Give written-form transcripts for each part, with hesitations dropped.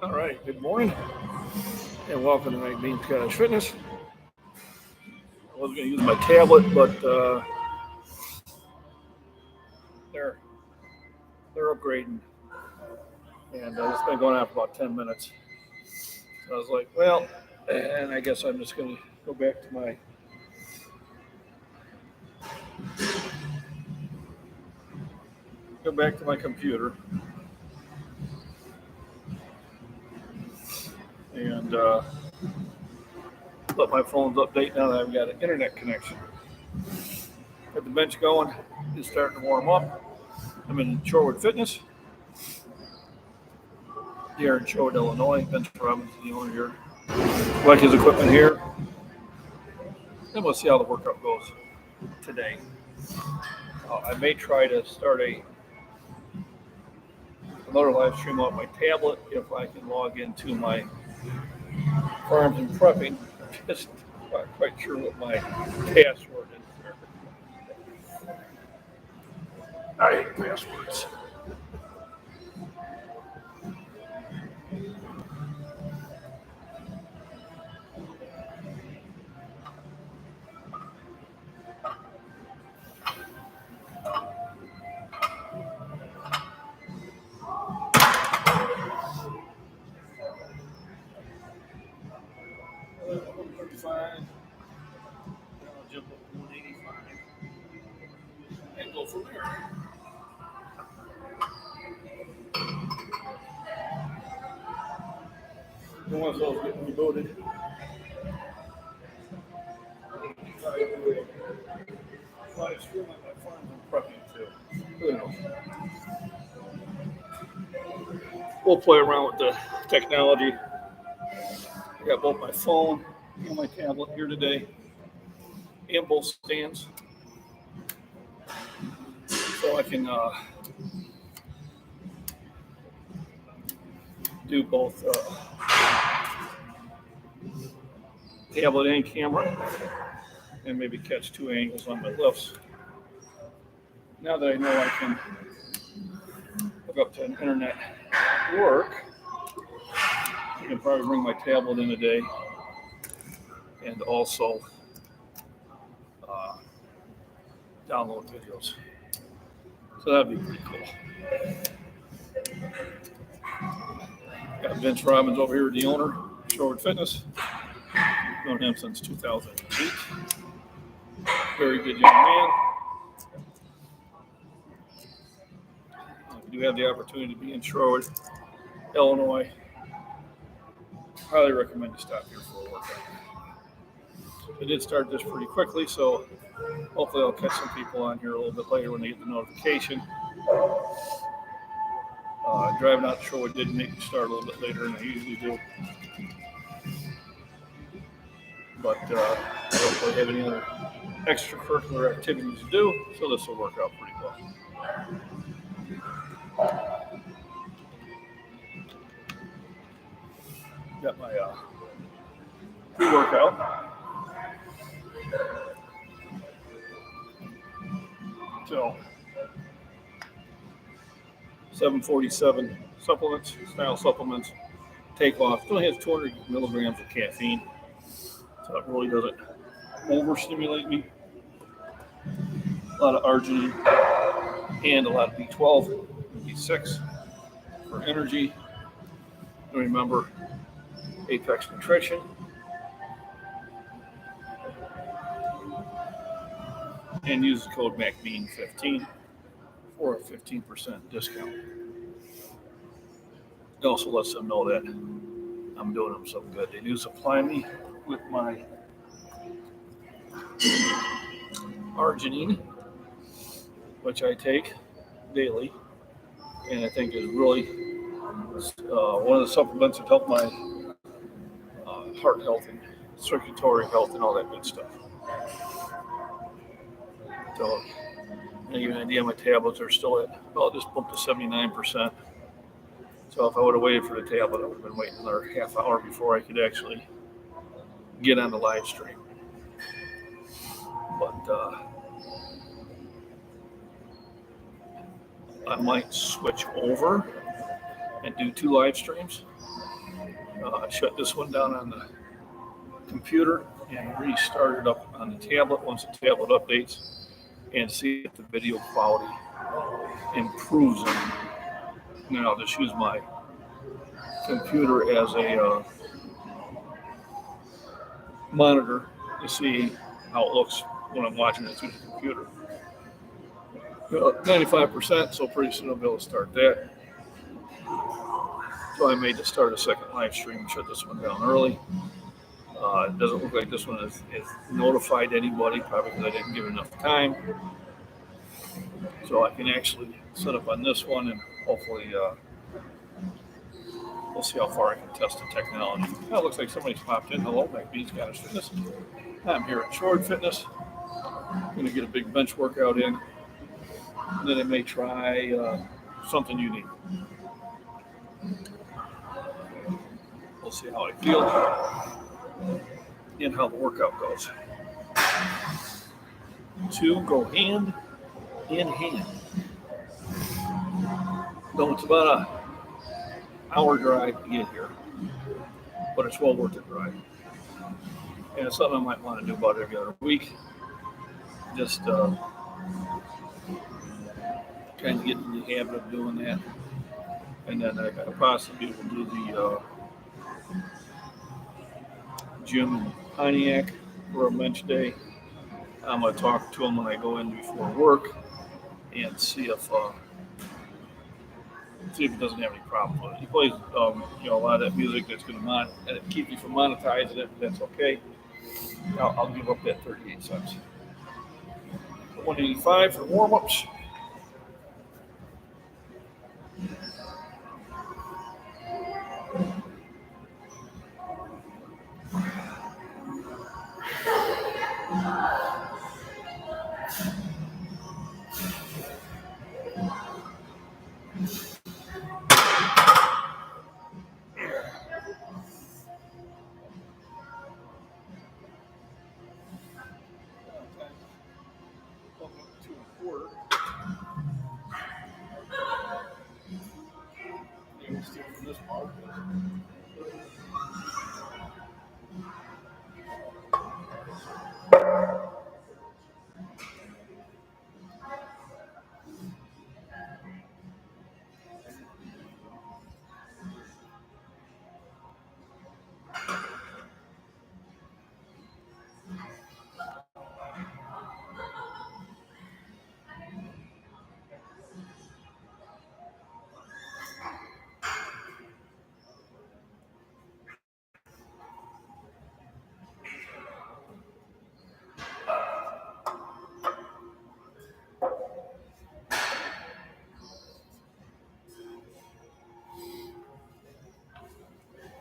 All right, good morning and welcome to MacBean Scottish Fitness. I was going to use my tablet, but they're upgrading, and it's been going on for about 10 minutes. So I was like, well, and I guess I'm just going to go back to my computer and let my phones update now that I've got an internet connection. Got the bench going, it's starting to warm up. I'm in Shorewood Fitness here in Shorewood, Illinois. Bench Robbins is the owner here. Like his equipment here. And we'll see how the workout goes today. I may try to start another live stream on my tablet if I can log into my farms and prepping. I'm just not quite sure what my password is there. I hate passwords. Fine. I'll jump up to 185 and go from there. Once those get rebooted, live stream on my farms and prepping too. Who knows? We'll play around with the technology. I got both my phone and my tablet here today, and both stands, so I can do both tablet and camera, and maybe catch two angles on my lifts. Now that I know I can hook up to an internet work, I can probably bring my tablet in today and also download videos. So that'd be pretty cool. Got Vince Robbins over here, the owner, Shorewood Fitness. Known him since 2008. Very good young man. If you do have the opportunity to be in Shorewood, Illinois, highly recommend you stop here for a workout. I did start this pretty quickly, so hopefully I'll catch some people on here a little bit later when they get the notification. Driving out to Shorewood did make me start a little bit later than I usually do. But I don't really have any other extracurricular activities to do, so this will work out pretty well. Got my pre-workout. So 747 supplements, style supplements, take off. It only has 200 milligrams of caffeine, so it really doesn't overstimulate me. A lot of arginine and a lot of B12, B6 for energy. And remember, Apex Nutrition. And use the code MacBean15 for a 15% discount. It also lets them know that I'm doing them some good. They do supply me with my arginine, which I take daily, and I think is really one of the supplements that help my heart health and circulatory health and all that good stuff. So, to give you an idea, my tablets are still at, well, just bumped to 79%. So if I would have waited for the tablet, I would have been waiting another half hour before I could actually get on the live stream. But I might switch over and do two live streams Shut this one down on the computer and restart it up on the tablet once the tablet updates and see if the video quality improves. Now I'll just use my computer as a monitor to see how it looks when I'm watching it through the computer. 95%, so pretty soon I'll be able to start that. So I made to start a second live stream, shut this one down early. It doesn't look like this one is notified anybody, probably because I didn't give it enough time. So I can actually set up on this one and hopefully we'll see how far I can test the technology. Now it looks like somebody's popped in. Hello, MacBean's Got Fitness. I'm here at Shorewood Fitness. I'm going to get a big bench workout in. And then I may try something unique. We'll see how I feel and how the workout goes. Two go hand in hand. Though it's about an hour drive to get here, but it's well worth the drive. And it's something I might want to do about every other week. Just kind of get in the habit of doing that. And then I possibly will do the gym in Pontiac for a bench day. I'm going to talk to him when I go in before work and see if he doesn't have any problem with it. He plays a lot of that music that's going to keep me from monetizing it. That's okay. I'll give up that 38 cents. $185 for warm-ups.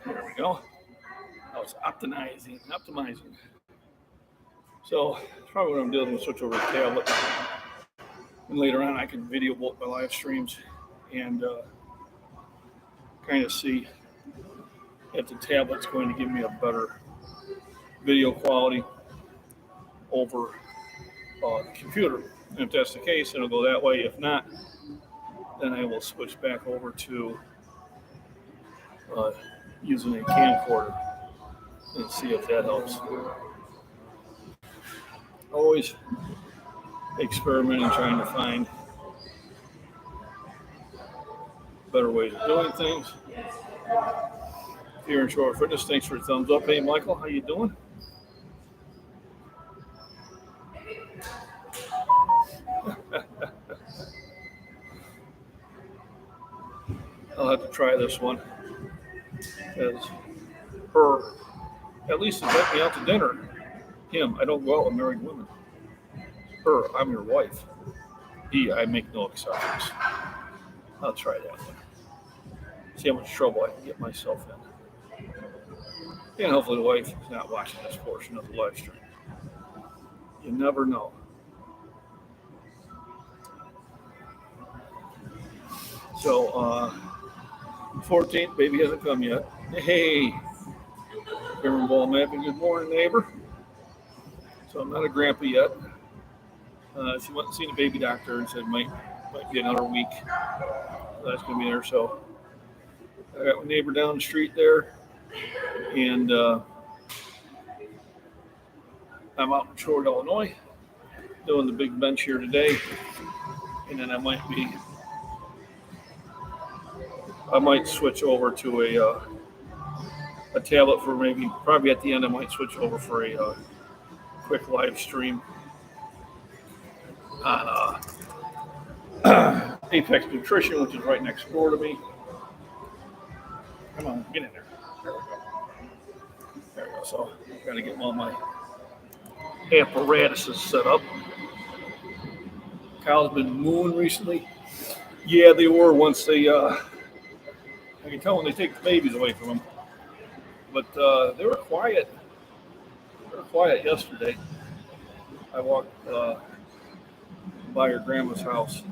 There we go. Now it's optimizing. So probably what I'm doing is switch over to tablet. And later on I can video both my live streams and kind of see if the tablet's going to give me a better video quality over the computer. And if that's the case, it'll go that way. If not, then I will switch back over to using a camcorder and see if that helps. Always experimenting, trying to find better ways of doing things. Here in Shorewood Fitness, thanks for the thumbs up. Hey, Michael, how you doing? I'll have to try this one. Because at least invite me out to dinner. Him, I don't go out with married women. Her, I'm your wife. He, I make no exceptions. I'll try that one. See how much trouble I can get myself in. And hopefully the wife is not watching this portion of the live stream. You never know. So, 14th, baby hasn't come yet. Hey, Cameron Ball Mapping, good morning, neighbor. So I'm not a grandpa yet. She went and seen a baby doctor and said might be another week. That's going to be there. So I got my neighbor down the street there And I'm out in Shorewood, Illinois, doing the big bench here today. And then I might switch over to a tablet for probably at the end I might switch over for a quick live stream on Apex Nutrition, which is right next door to me. Come on, get in there. There we go. There we go. So I've got to get all my apparatuses set up. Cows been mooing recently. Yeah, they were once they. I can tell when they take the babies away from them. But they were quiet. They were quiet yesterday. I walked by your grandma's house.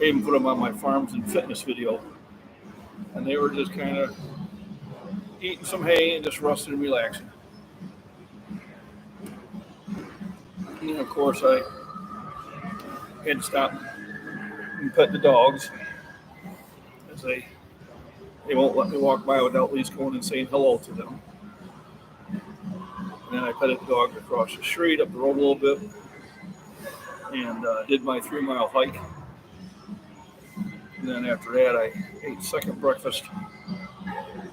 I even put them on my farms and fitness video. And they were just kind of eating some hay and just resting and relaxing. And then, of course, I had to stop and pet the dogs, as they won't let me walk by without at least going and saying hello to them. And then I petted the dog across the street, up the road a little bit, and did my 3-mile hike. And then after that, I ate second breakfast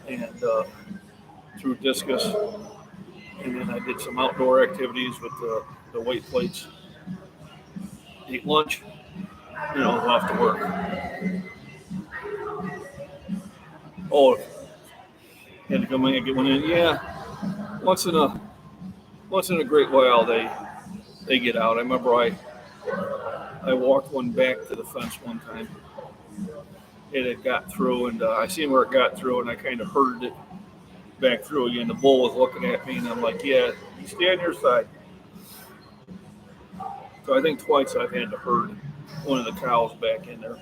and threw discus. And then I did some outdoor activities with the weight plates. Ate lunch, off to work. Oh, had to come in and get one in. Yeah, once in a great while they get out. I remember I walked one back to the fence one time. It had got through, and I seen where it got through, and I kind of herded it back through again. The bull was looking at me, and I'm like, yeah, you stay on your side. So I think twice I've had to herd one of the cows back in there.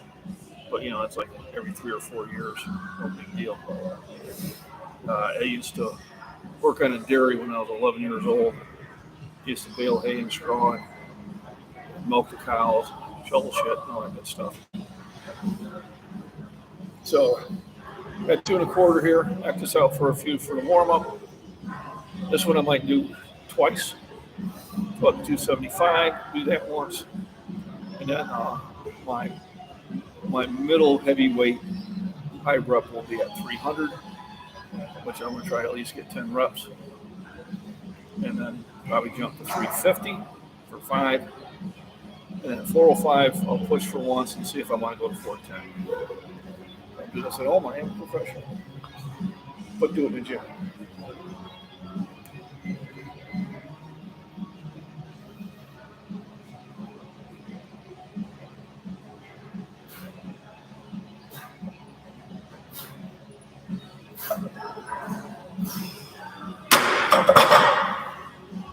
But, it's like every 3 or 4 years. No big deal. I used to work on a dairy when I was 11 years old. Used to bale hay and straw and milk the cows, shovel shit, and all that good stuff. So, got 2 1/4 here. Knock this out for the warm-up. This one I might do twice. About 275, do that once. And then my middle heavyweight high rep will be at 300, which I'm going to try to at least get 10 reps. And then probably jump to 350 for 5. And then at 405, I'll push for once and see if I want to go to 410. I'll do this at home. I am a professional. But do it in the gym.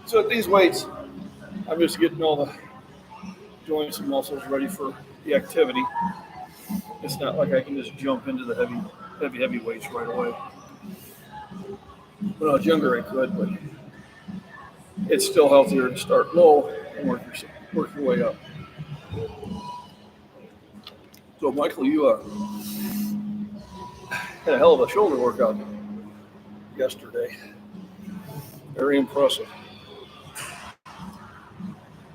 So at these weights, I'm just getting all the joints and muscles ready for the activity. It's not like I can just jump into the heavy weights right away. When I was younger, I could, but it's still healthier to start low and work your way up. So, Michael, you had a hell of a shoulder workout yesterday. Very impressive.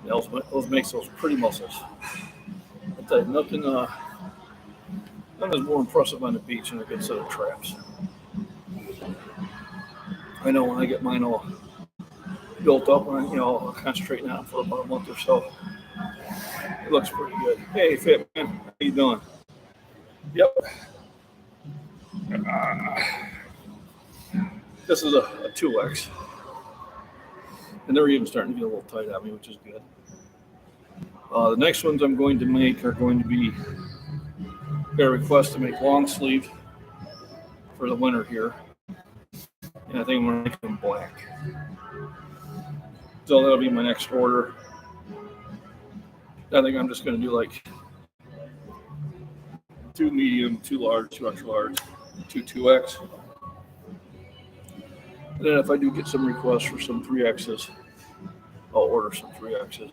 Those makes those pretty muscles. I tell you, nothing is more impressive on the beach than a good set of traps. I know when I get mine all built up, and I'll concentrate on it for about a month or so. It looks pretty good. Hey, Fit Man, how you doing? Yep. This is a 2X. And they're even starting to get a little tight on me, which is good. The next ones I'm going to make are going to be a request to make long sleeve for the winter here. And I think I'm going to make them black. So that'll be my next order. I think I'm just going to do like 2 medium, 2 large, 2 extra large, 2 2X. And then if I do get some requests for some 3Xs, I'll order some 3Xs.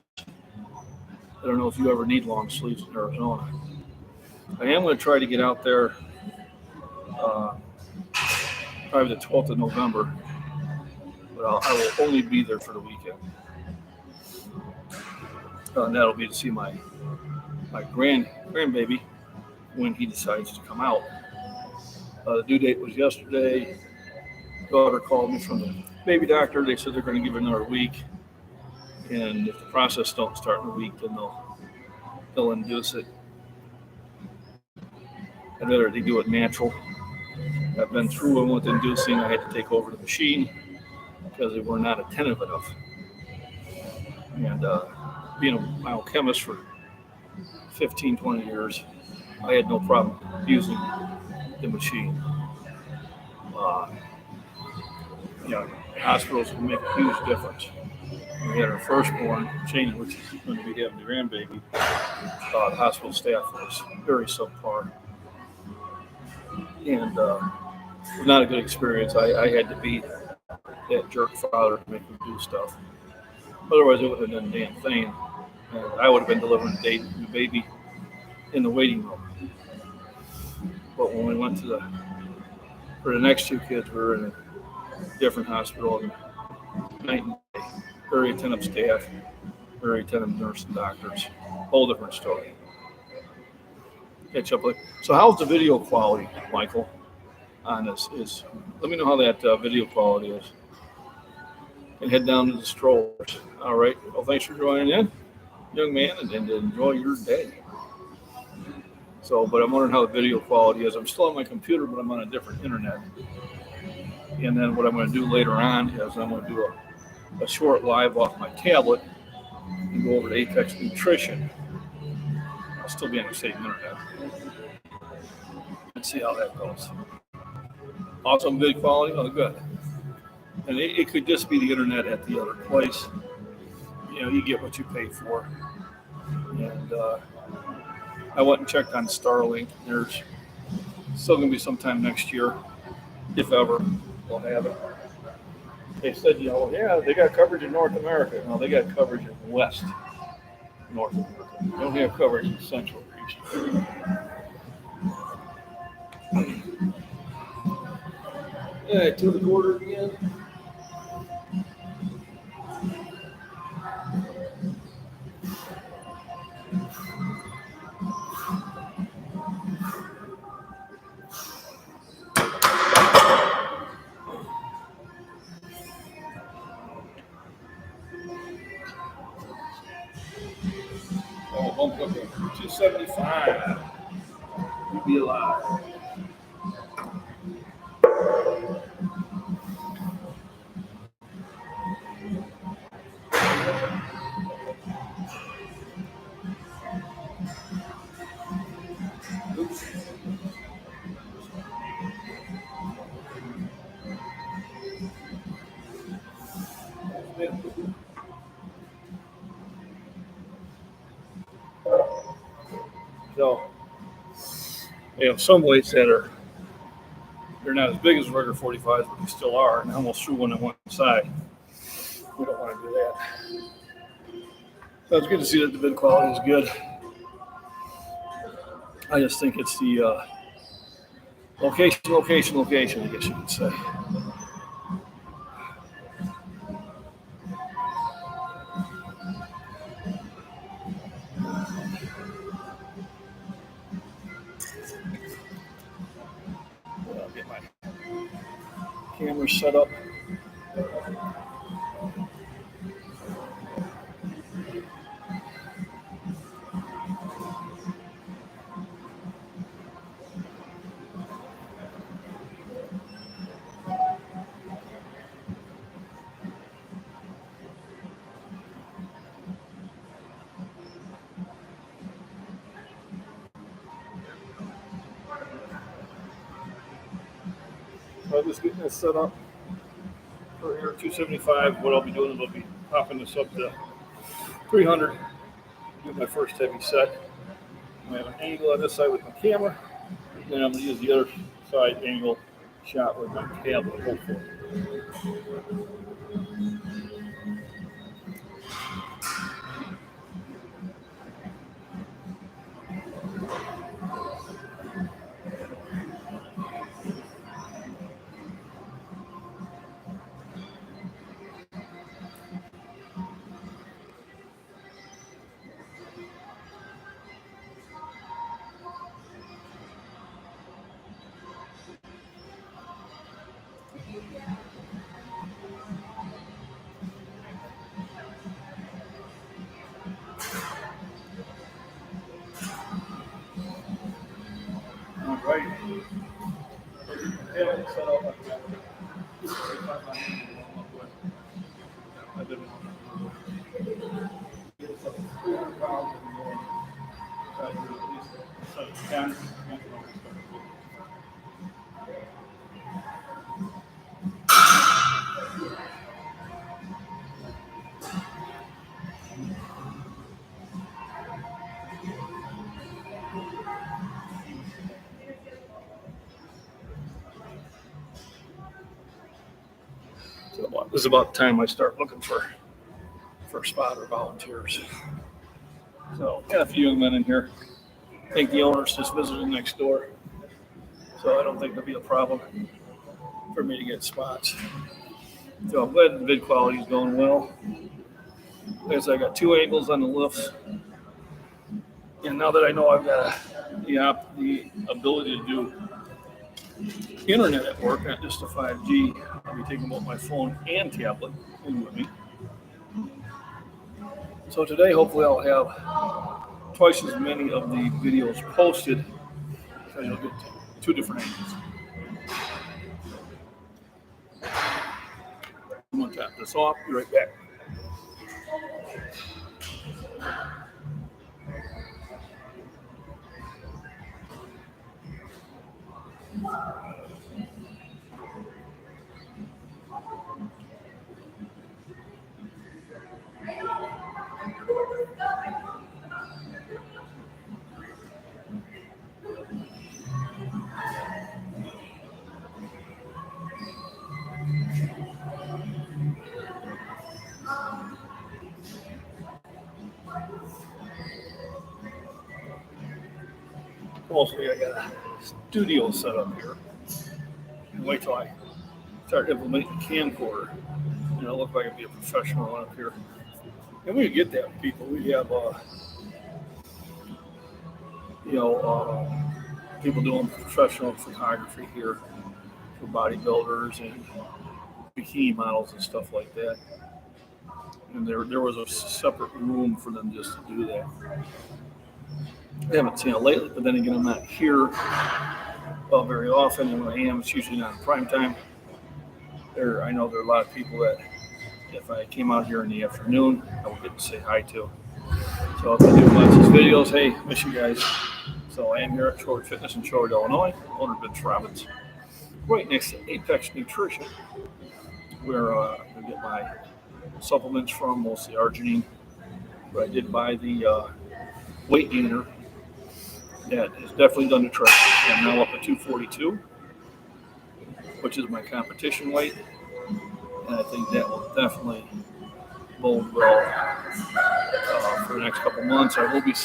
I don't know if you ever need long sleeves in Arizona. I am going to try to get out there probably the 12th of November, but I will only be there for the weekend. And that'll be to see my grandbaby when he decides to come out. The due date was yesterday. Daughter called me from the baby doctor. They said they're going to give it another week, and if the process don't start in a week, then they'll induce it. I'd rather they do it natural. I've been through it with inducing. I had to take over the machine because they were not attentive enough. And being a biochemist for 15, 20 years, I had no problem using the machine. Hospitals can make a huge difference. We had our firstborn, Cheney, which is going to be having the grandbaby. The hospital staff was very subpar. And it was not a good experience. I had to be that jerk father to make him do stuff. Otherwise, it would have done the damn thing. And I would have been delivering the baby in the waiting room. But when we went for the next two kids, we were in a different hospital, and night and day. Very attentive staff, very attentive nurse and doctors. Whole different story. Catch up. So how's the video quality, Michael, on this? Let me know how that video quality is. And head down to the strollers. All right. Well, thanks for joining in, young man, and enjoy your day. So, but I'm wondering how the video quality is. I'm still on my computer, but I'm on a different internet. And then what I'm going to do later on is I'm going to do a short live off my tablet and go over to Apex Nutrition. I'll still be on the same internet. Let's see how that goes. Awesome video quality. Oh, good. And it could just be the internet at the other place. You get what you pay for. And I went and checked on Starlink. There's still going to be sometime next year, if ever, we'll have it. They said, they got coverage in North America. No, they got coverage in West North America. They don't have coverage in the Central region. Yeah, to the border again. Oh, bump up to 275. You'd be alive. Oops. So, some weights that they're not as big as regular 45s, but they still are, and I almost threw one on one side. We don't want to do that. So it's good to see that the vid quality is good. I just think it's the location, I guess you could say. I'll get my camera set up. So I'm just getting this set up for here 275. What I'll be doing is I'll be popping this up to 300. Do my first heavy set. I have an angle on this side with my camera, and then I'm going to use the other side angle shot with my tablet, hopefully. This is about the time I start looking for spotter volunteers. So got a few young men in here. I think the owner's just visited next door, so I don't think there'll be a problem for me to get spots. So I'm glad the vid quality is going well. As I got 2 angles on the lifts, and now that I know I've got the ability to do internet at work, not just a 5G, I'll be taking both my phone and tablet in with me. So today, hopefully, I'll have twice as many of the videos posted because you'll get 2 different angles. I'm going to tap this off, be right back. Mostly I got a studio set up here. And wait till I start implementing the camcorder. It'll look like I'd be a professional up here. And we get that with people. We have, people doing professional photography here for bodybuilders and bikini models and stuff like that. And there was a separate room for them just to do that. I haven't seen it lately, but then again, I'm not here very often, and when I am, it's usually not in prime time. I know there are a lot of people that, if I came out here in the afternoon, I would get to say hi to. So if I do lots of videos, hey, miss you guys. So I am here at Shorewood Fitness in Shorewood, Illinois, owner Vince Robbins, right next to Apex Nutrition, where I get my supplements from, mostly arginine. But I did buy the weight gainer. That has definitely done the trick. I'm now up to 242, which is my competition weight. And I think that will definitely bode well for the next couple months. I will be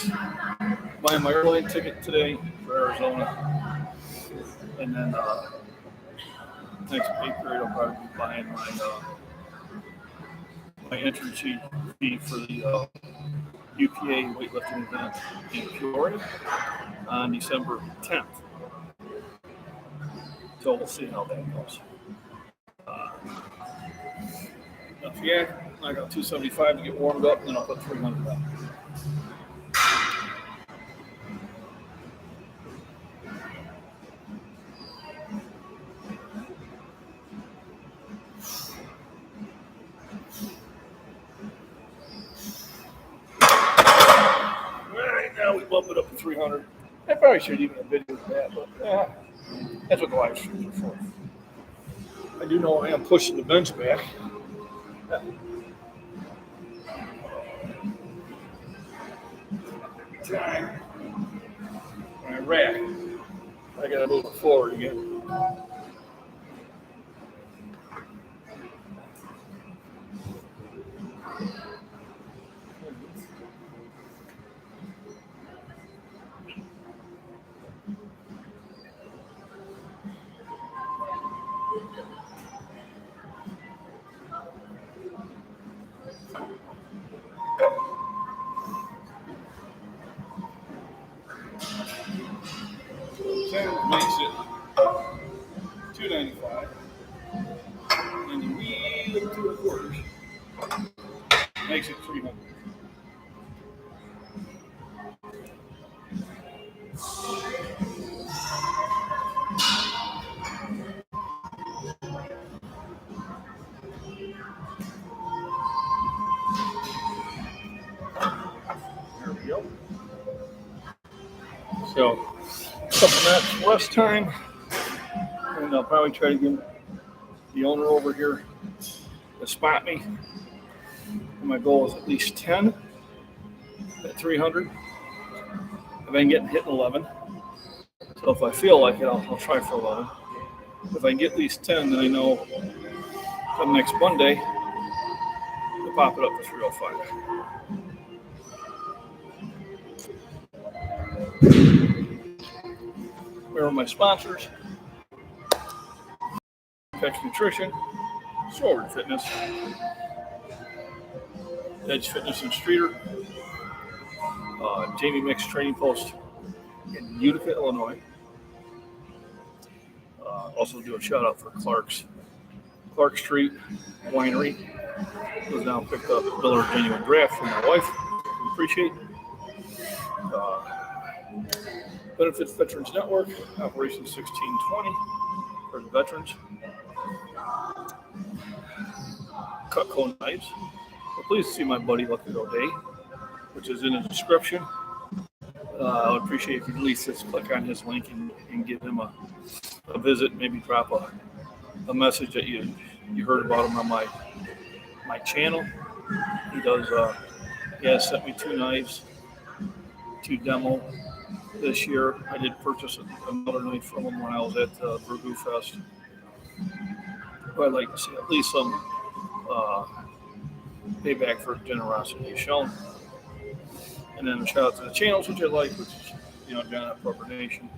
buying my airline ticket today for Arizona. And then next pay period, I'll probably be buying my entrance fee for the UPA weightlifting event in Peoria on December 10th. So we'll see how that goes. I got 275 to get warmed up, and then I'll put 300 on. Now we bump it up to 300. I probably should even have video of that, but that's what the live streams are for. I do know I am pushing the bench back. Time. When I rack, I gotta move it forward again. Makes it 295, and you wheel it 2 quarters, makes it 300. we go. So, couple minutes rest time, and I'll probably try to get the owner over here to spot me. And my goal is at least 10 at 300. I've been getting hit in 11. So if I feel like it, I'll try for 11. If I can get at least 10, then I know come next Monday to pop it up to 305. Where are my sponsors? Tex Nutrition, Shorewood Fitness, Edge Fitness and Streeter, Jamie Mix Training Post in Utica, Illinois. Also do a shout out for Clark Street Winery. Was now picked up Miller Genuine Draft from my wife. Appreciate it. Benefits Veterans Network, Operation 1620 for the veterans. Cutco Knives. Well, please see my buddy Lucky O'Day, which is in the description. I would appreciate if you at least just click on his link and give him a visit. Maybe drop a message that you heard about him on my channel. He does. He has sent me 2 knives to demo this year. I did purchase another knife from him when I was at Burgoo Fest. But I'd like to see at least some payback for generosity shown. And then a shout out to the channels which I like, which is John at Prepper Nation,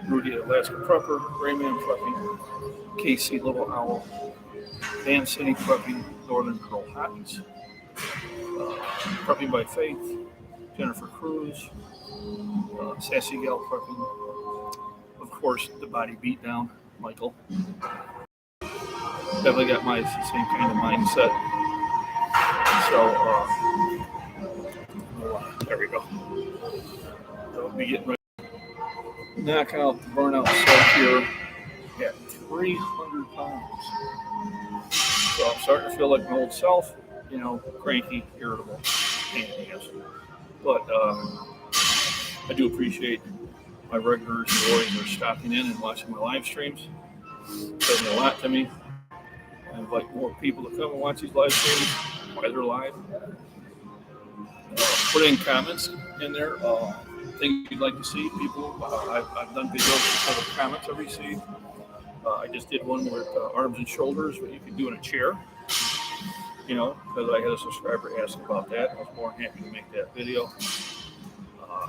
Rudy at Alaska Prepper, Rayman Prepping, Casey Little Owl, Dan City Prepping, Northern Curl Hotties, Prepping by Faith, Jennifer Cruz, Sassy Gal Prepping, of course the Body Beatdown, Michael. Definitely got my same kind of mindset. So there we go. So we'll be getting ready. Knocking out the burnout set here at 300 pounds. So I'm starting to feel like my old self, cranky, irritable, pain in the ass. But I do appreciate my regulars who always are stopping in and watching my live streams. It does mean a lot to me. I invite more people to come and watch these live streams while they're live. Put in comments in there, things you'd like to see. People, I've done videos for the comments I received. I just did one with arms and shoulders, what you can do in a chair. Because I had a subscriber ask about that. I was more than happy to make that video.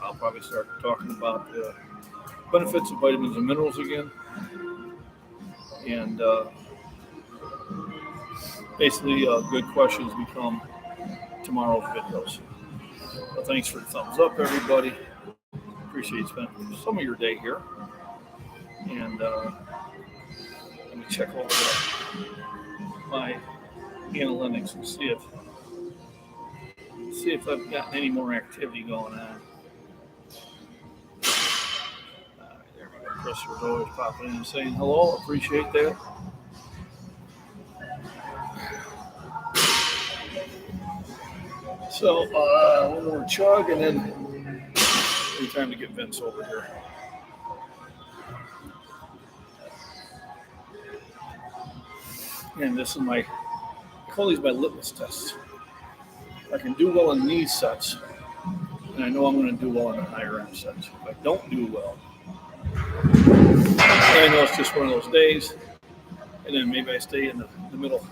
I'll probably start talking about the benefits of vitamins and minerals again. And basically, good questions become tomorrow's videos. So thanks for the thumbs up, everybody. Appreciate you spending some of your day here. And let me check over my analytics and see if I've gotten any more activity going on. There we go. Christopher's always popping in and saying hello. Appreciate that. So one more chug, and then it's time to get Vince over here. And this is I call these my litmus tests. I can do well in these sets, and I know I'm going to do well in the higher end sets. If I don't do well, I know it's just one of those days, and then maybe I stay in the middle,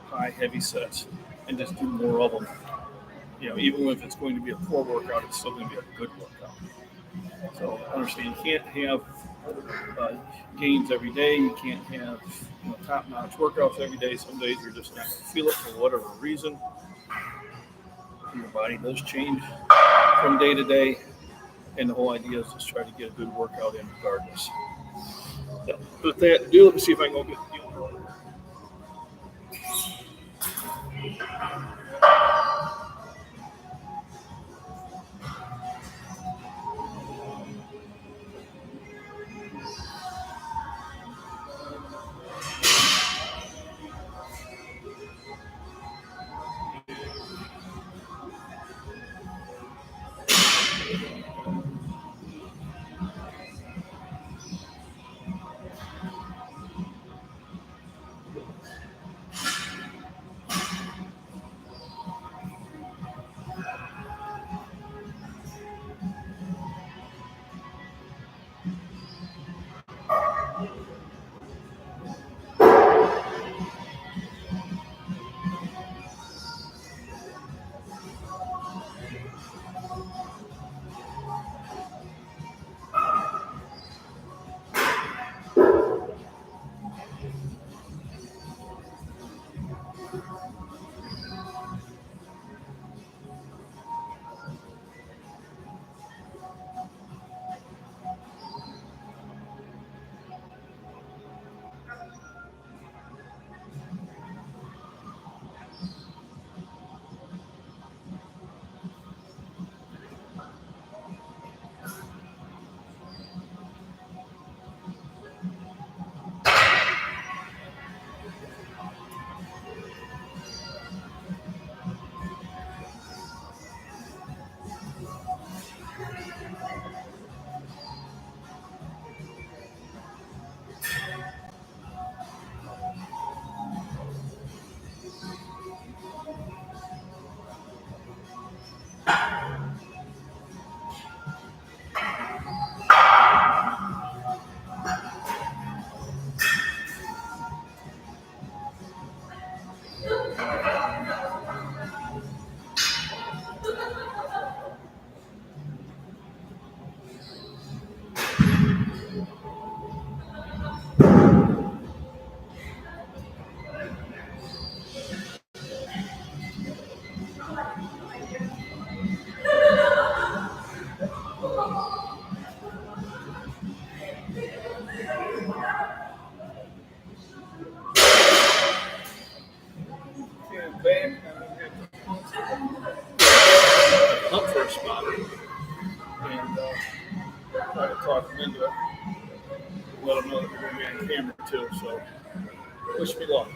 high, heavy sets, and just do more of them. Even if it's going to be a poor workout, it's still going to be a good workout. So understand, you can't have gains every day. You can't have top-notch workouts every day. Some days you're just not going to feel it for whatever reason. Your body does change from day to day, and the whole idea is just try to get a good workout in regardless. So with that, let me see if I can go get the And back, up for a spot, and try to talk them into it. Let them know that we're going to be on camera too. So, wish me luck.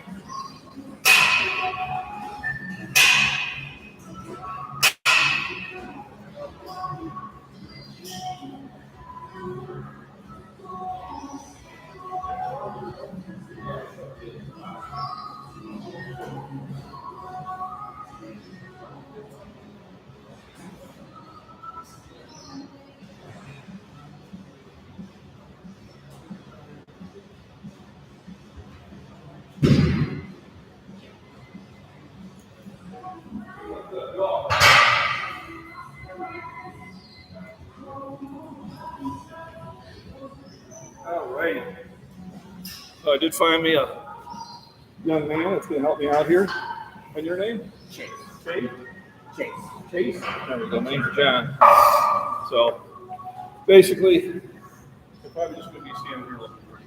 All right. I did find me a young man that's going to help me out here. And your name? Chase. Chase? Chase. Chase? There we go. My name's John. So, basically, you're probably just going to be standing here looking pretty.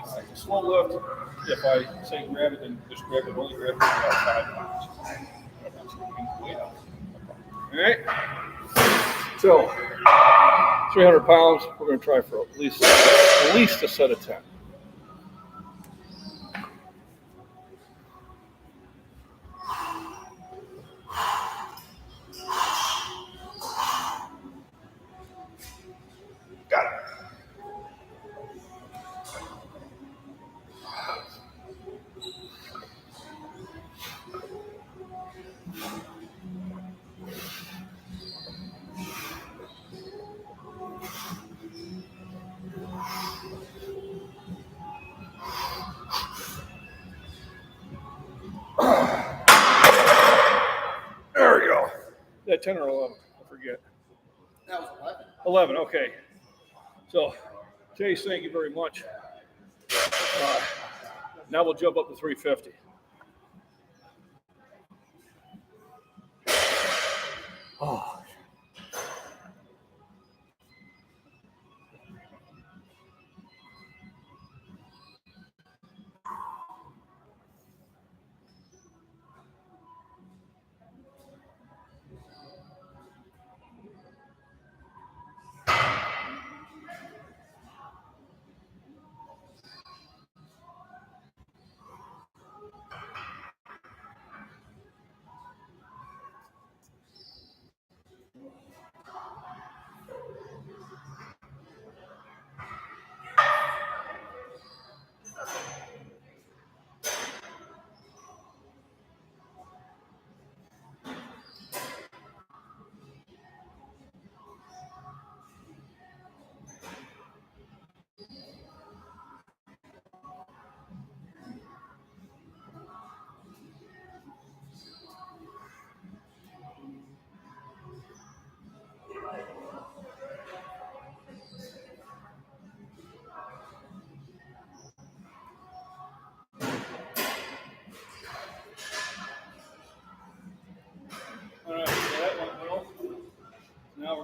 It's a slow lift. If I say grab it, then just grab it. Only grab it about 5 pounds. All right? So, 300 pounds. We're going to try for at least a set of 10. Got it. There we go. Yeah, 10 or 11. I forget. That was 11. 11, okay. So, Chase, thank you very much. Now we'll jump up to 350. Oh.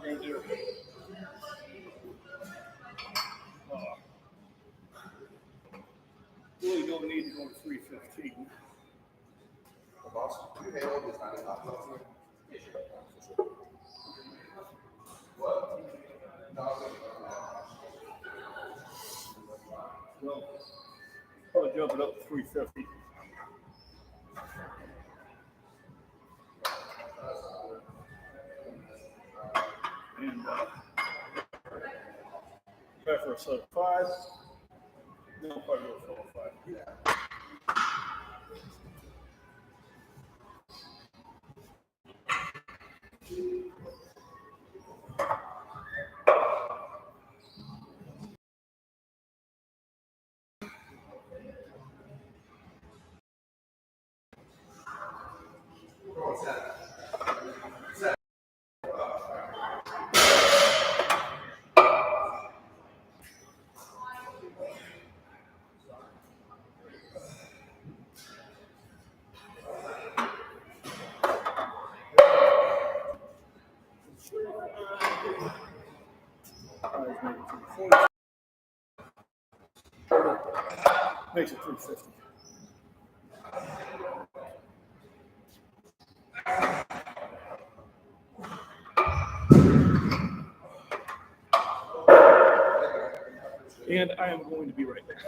milligrams here. Really don't need to go to 315. Boss, 2 Halo is not enough. What? Well, probably jump it up to 350. And try for a set of 5. Then I'll probably go for a 5. Yeah. What's that? Makes it 350. And I am going to be right back.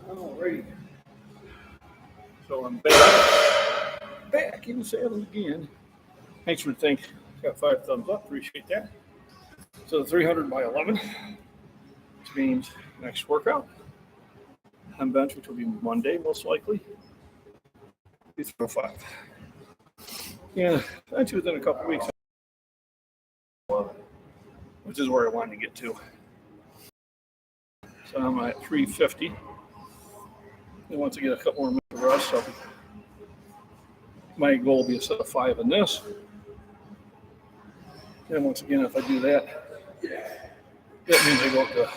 Alrighty. So I'm back in the saddle again. Thanks for thinking. Got 5 thumbs up. Appreciate that. So the 300 by 11, which means next workout on bench, which will be Monday most likely, be 305. Yeah, actually within a couple weeks, which is where I wanted to get to. So I'm at 350. And once I get a couple more minutes of rest, my goal will be a set of 5 in this. And once again, if I do that, that means I go up to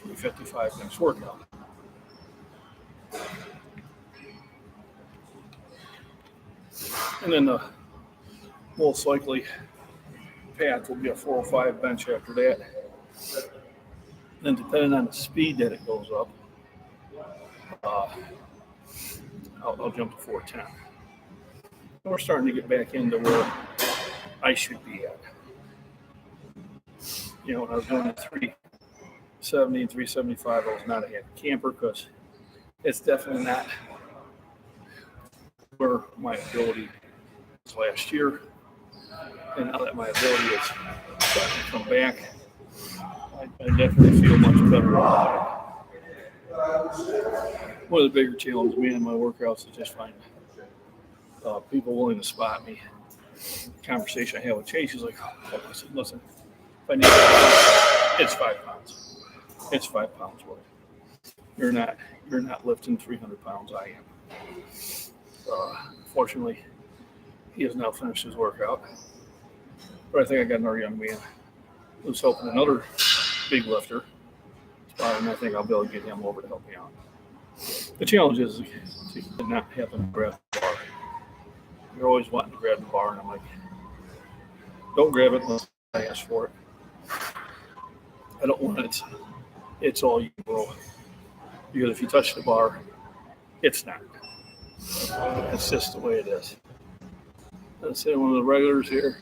355 next workout. And then the most likely path will be a 405 bench after that. Then depending on the speed that it goes up, I'll jump to 410. we're starting to get back into where I should be at. You know, when I was doing the 370 and 375, I was not a happy camper because it's definitely not where my ability was last year. And now that my ability is starting to come back, I definitely feel much better about it. One of the bigger challenges me and my workouts is just finding people willing to spot me. The conversation I had with Chase, he's like, oh, I said, listen, if I need to, it's 5 pounds. It's 5 pounds worth. You're not lifting 300 pounds. I am. Fortunately, he has now finished his workout. But I think I got another young man who's helping another big lifter. And I think I'll be able to get him over to help me out. The challenge is to not have him grab the bar. You're always wanting to grab the bar, and I'm like, don't grab it unless I ask for it. I don't want it. It's all you, bro. Because if you touch the bar, it's not. It's just the way it is. Let's say one of the regulars here.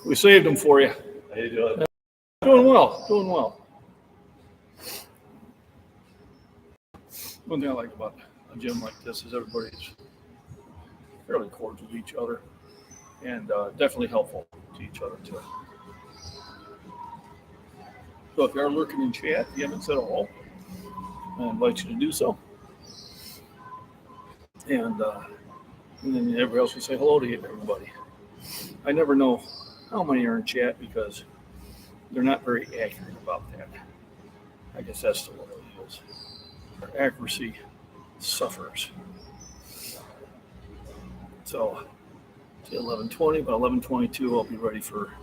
We saved them for you. How you doing? Doing well. One thing I like about a gym like this is everybody's fairly cordial to each other and definitely helpful to each other too. So if you are lurking in chat, you haven't said hello, I invite you to do so. And then everybody else can say hello to everybody. I never know how many are in chat because they're not very accurate about that. I guess that's the way it is. Their accuracy suffers. So, it's 11:20, but 11:22, I'll be ready for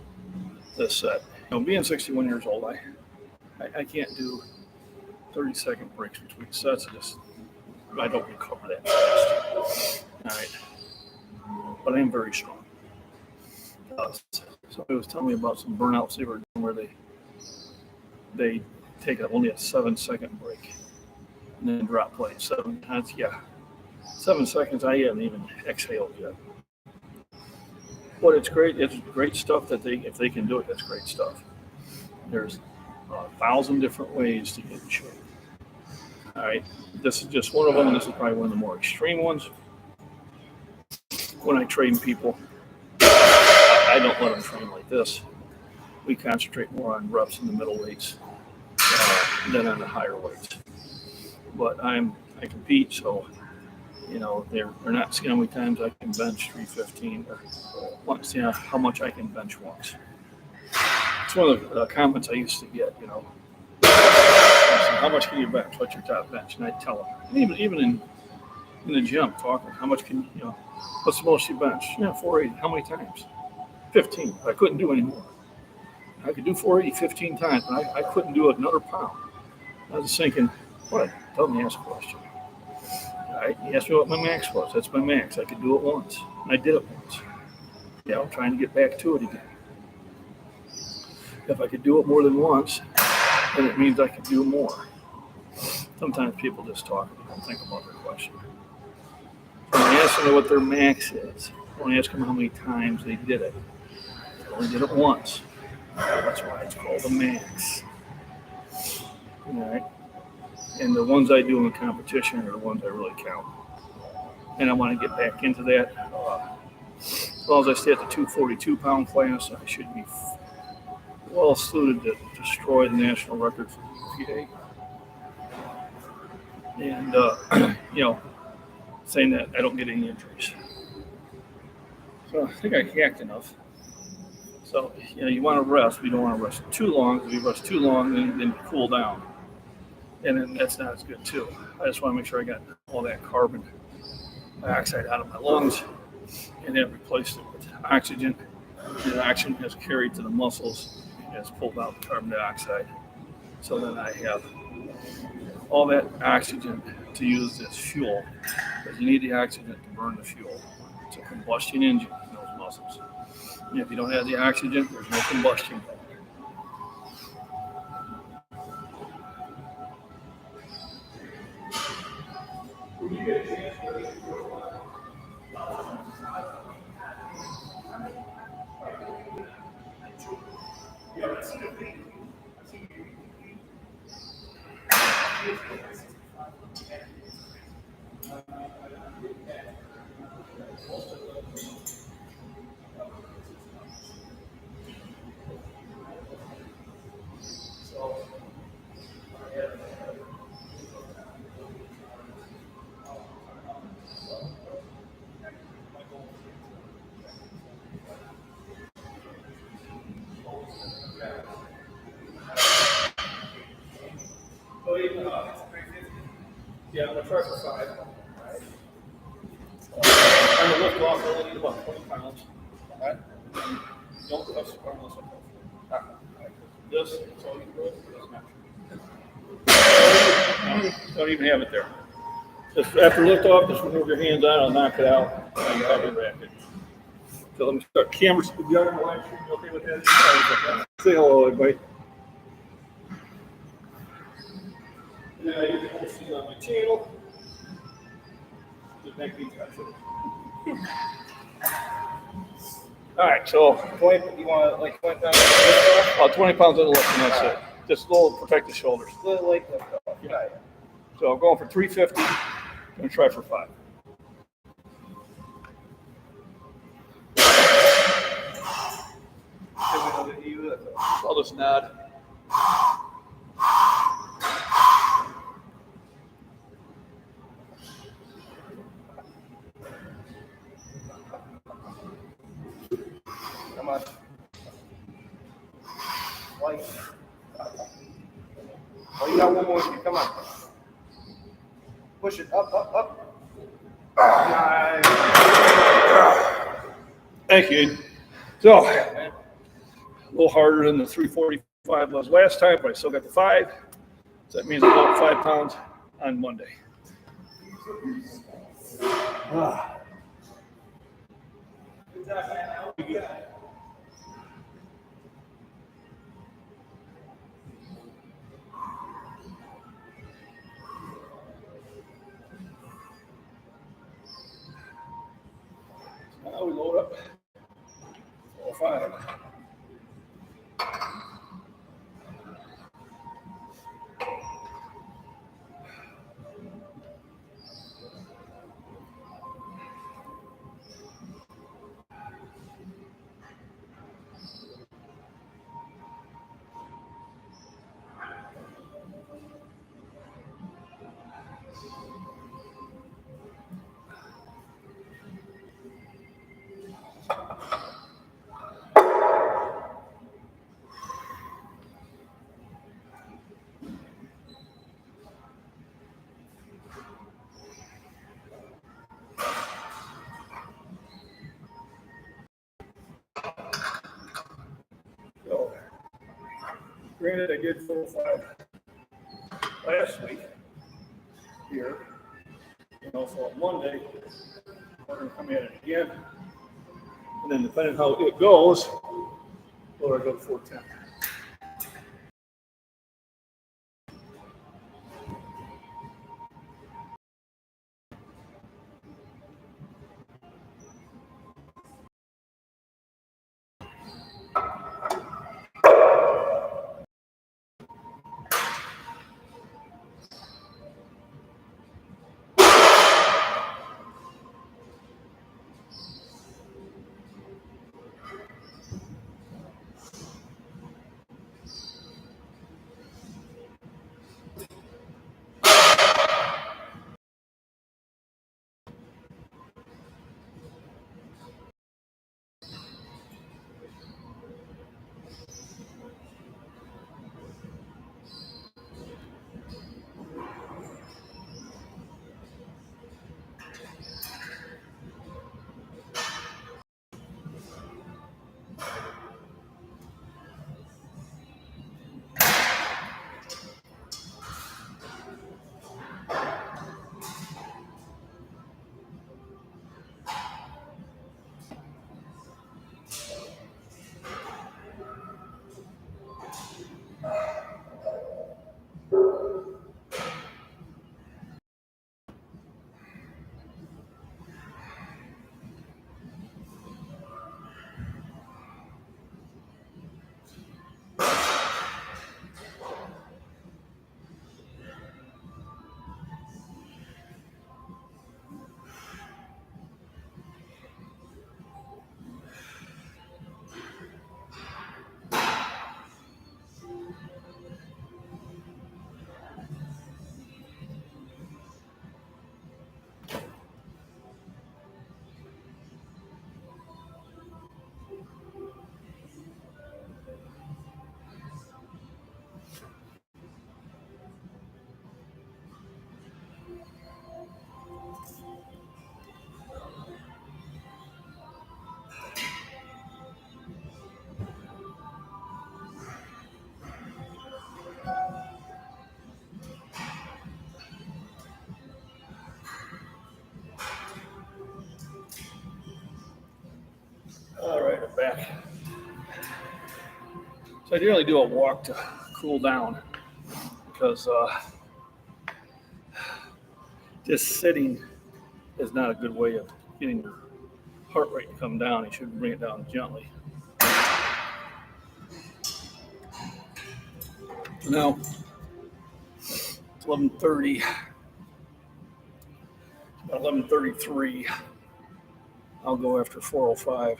this set. You know, being 61 years old, I can't do 30-second breaks between sets. I don't recover that fast. All right, but I am very strong. Somebody was telling me about some burnouts they were doing where they take only a 7-second break and then drop play 7 times. Yeah, 7 seconds. I haven't even exhaled yet. But it's great. It's great stuff that if they can do it, that's great stuff. There's 1,000 different ways to get in shape. All right, this is just one of them, and this is probably one of the more extreme ones. When I train people, I don't let them train like this. We concentrate more on reps in the middle weights than on the higher weights. But I compete, so you know they're not seeing how many times I can bench 315 or want to see how much I can bench once. It's one of the comments I used to get. You know, how much can you bench? What's your top bench? And I tell them, and even in the gym, talking, how much can you know? What's the most you bench? Yeah, 480. How many times? 15. I couldn't do any more. I could do 480 15 times, but I couldn't do another pound. I was thinking, what? Tell me, ask a question. He asked me what my max was. That's my max. I could do it once. And I did it once. Yeah, I'm trying to get back to it again. If I could do it more than once, then it means I could do more. Sometimes people just talk and don't think about their question. When I ask them what their max is, I want to ask them how many times they did it. They only did it once. That's why it's called a max. All right. And the ones I do in the competition are the ones I really count. And I want to get back into that. As long as I stay at the 242-pound class, I should be well suited to destroy the national record for the EPA. And, you know, saying that I don't get any injuries. So I think I hacked enough. So, you know, you want to rest, but you don't want to rest too long. If you rest too long, then you cool down. And then that's not as good, too. I just want to make sure I got all that carbon dioxide out of my lungs and then replaced it with oxygen. The oxygen has carried to the muscles and has pulled out the carbon dioxide. So then I have all that oxygen to use as fuel, because you need the oxygen to burn the fuel. It's a combustion engine in those muscles. And if you don't have the oxygen, there's no combustion. When you get a chance So even, yeah, I'm gonna try for 5. I'm gonna lift off. I only need about 20 pounds. All right. Don't touch the bar unless I touch it. This, that's all you can do. No, don't even have it there. Just after lift off, just remove your hands out. I'll knock it out and cover the racket. So let me start. Cameras, if you're on the live stream, you okay with that? Say hello, everybody. Yeah, you can see it on my channel. Just make me touch it. All right, so 20, you want like 20 pounds? 20 pounds on the lift, and that's it. Just a little protect the shoulders. Little leg lift off. Yeah. So I'm going for 350. I'm going to try for 5. I'll just nod. Come on. Like. Oh, you got one more. Come on. Push it up, up, up. Nice. Thank you. So, a little harder than the 345 was last time, but I still got the 5. So that means I got 5 pounds on Monday. Now we load up. 5. So, granted, I did 4 or 5 last week here. So on Monday, we're going to come at it again. And then depending how it goes, will I go to 410? back. So I generally do a walk to cool down because just sitting is not a good way of getting your heart rate to come down. You should bring it down gently. Now, it's 11:30, about 11:33. I'll go after 4:05.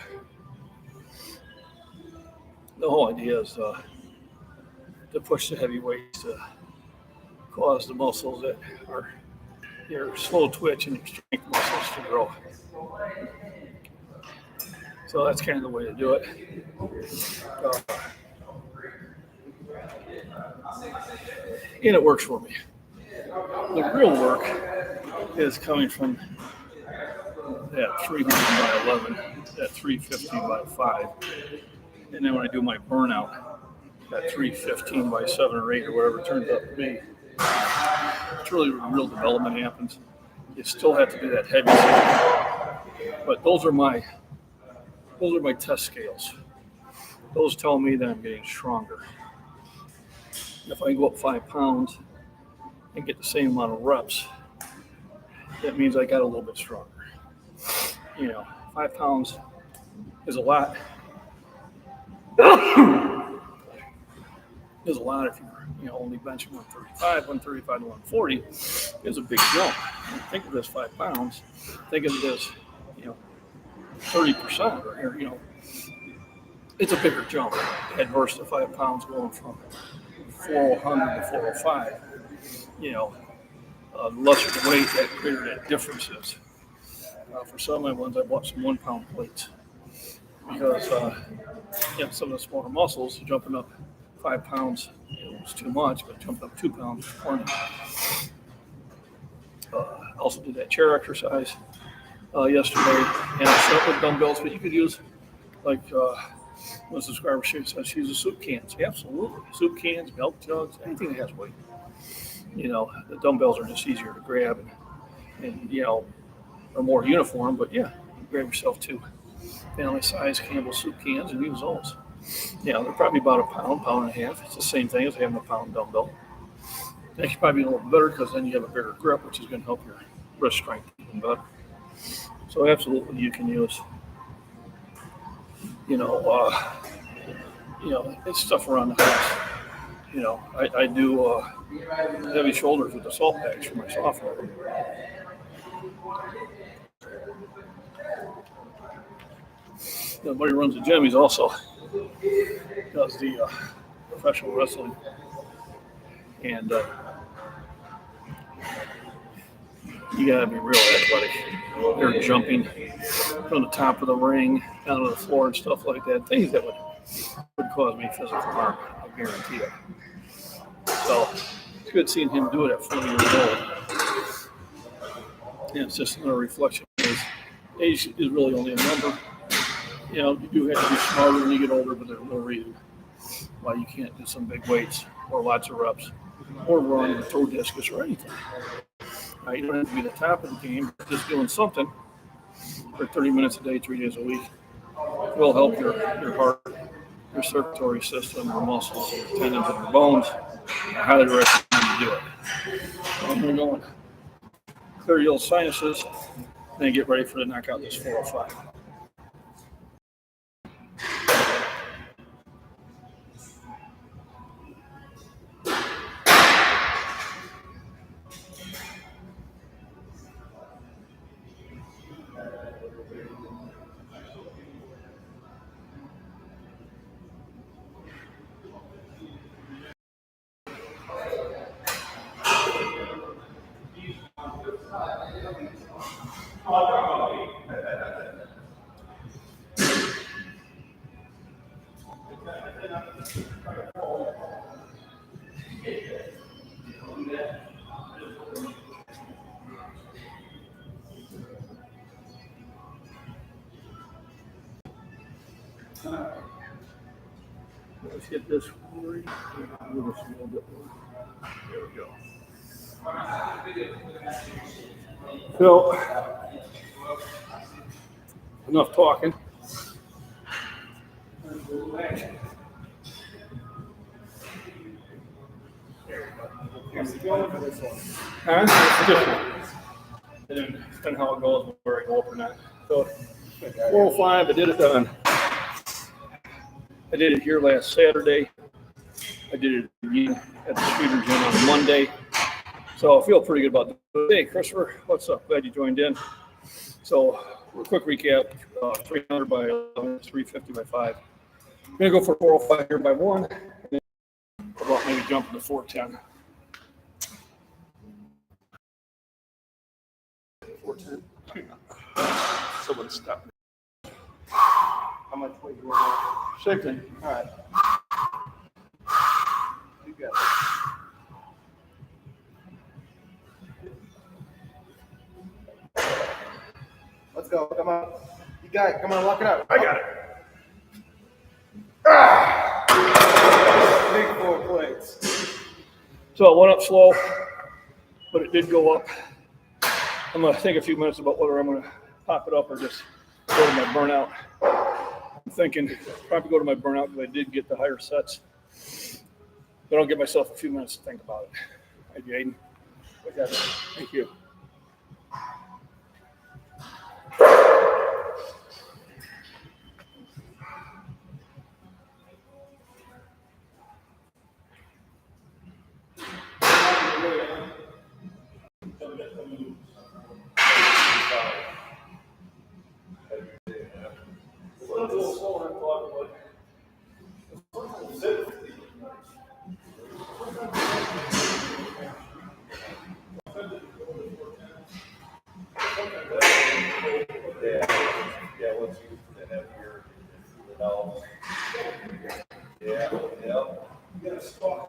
The whole idea is to push the heavy weights to cause the muscles that are your slow twitch and your strength muscles to grow. So that's kind of the way to do it. And it works for me. The real work is coming from that 300 by 11, that 350 by 5. And then when I do my burnout, that 315 by 7 or 8 or whatever it turns out to be, it's really where real development happens. You still have to do that heavy stuff. But those are my test scales. Those tell me that I'm getting stronger. If I go up 5 pounds and get the same amount of reps, that means I got a little bit stronger. 5 pounds is a lot. There's a lot if you're only benching 135 to 140 is a big jump. Think of this 5 pounds. Think of it as 30%, or it's a bigger jump. Adverse to 5 pounds going from 400 to 405. The lesser the weight, that greater that difference is. For some of my ones, I bought some 1 pound plates because some of the smaller muscles jumping up 5 pounds was too much, but jumping up 2 pounds was plenty. I also did that chair exercise yesterday, and I set up with dumbbells, but you could use like one subscriber says she uses soup cans. Yeah, absolutely, soup cans, milk jugs, anything that has weight. The dumbbells are just easier to grab and are more uniform, but yeah, you grab yourself 2 family size Campbell soup cans and use those. They're probably about a pound and a half. It's the same thing as having a pound dumbbell. Actually, probably a little better because then you have a bigger grip, which is going to help your wrist strength even better. So absolutely, you can use, it's stuff around the house. I do heavy shoulders with the salt bags for my software. Buddy runs the gym. He's also does the professional wrestling, and you gotta be real athletic. They're jumping from the top of the ring down to the floor and stuff like that. Things that would cause me physical harm. I guarantee it. So it's good seeing him do it at 40 years old. And it's just another reflection. Age is really only a number. You do have to be smarter when you get older, but there's no reason why you can't do some big weights or lots of reps or run or throw discus or anything. You don't have to be the top of the game. Just doing something for 30 minutes a day, 3 days a week will help your heart, your circulatory system, your muscles, your tendons, and your bones. I highly recommend you do it. So I'm going to go and clear your sinuses and then get ready for the knockout this 405. Let's get this forward. Move this a little bit more. There we go. So, enough talking. Huh? It depends how it goes, where I go up or not. So 405, I did it done. I did it here last Saturday. I did it again at the shooter gym on Monday. So I feel pretty good about it. Hey, Christopher, what's up? Glad you joined in. So, real quick recap: 300 by 11, 350 by 5. I'm gonna go for 405 here by 1. And then about maybe jumping to 410. 410. Someone stop me. How much weight you want? 60. All right. You got it. Let's go. Come on. You got it. Come on, lock it up. I got it. Big 4 plates. So it went up slow, but it did go up. I'm going to take a few minutes about whether I'm going to pop it up or just go to my burnout. I'm thinking probably go to my burnout because I did get the higher sets. But I'll give myself a few minutes to think about it. Hey, Jaden. I got it. Thank you. Yeah, once you have your developed. Yeah, yeah. You got to stop.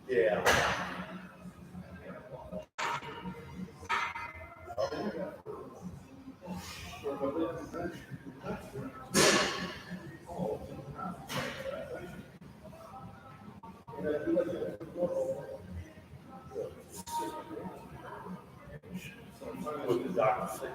Yeah. With the doctor.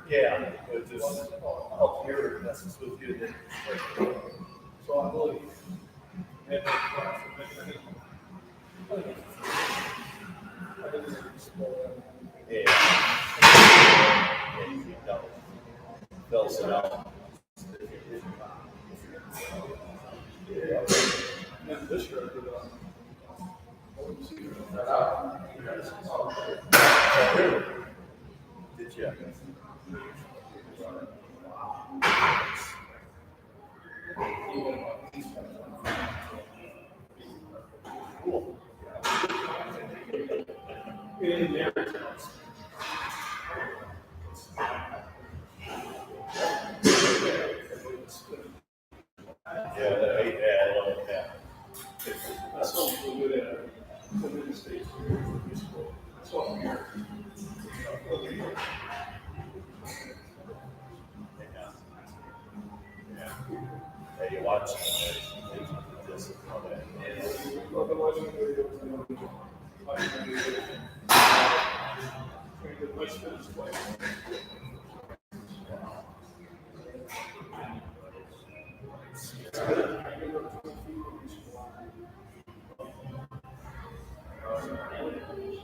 Yeah, it just up here, that's what's with you. So I believe. Yeah. Yeah, you can bells it out. And this year I did Did you? Cool. in there. Yeah, that ain't bad. I like that. That's what we're good at. In the States, that's what I'm here. Hey, you watch this and all that.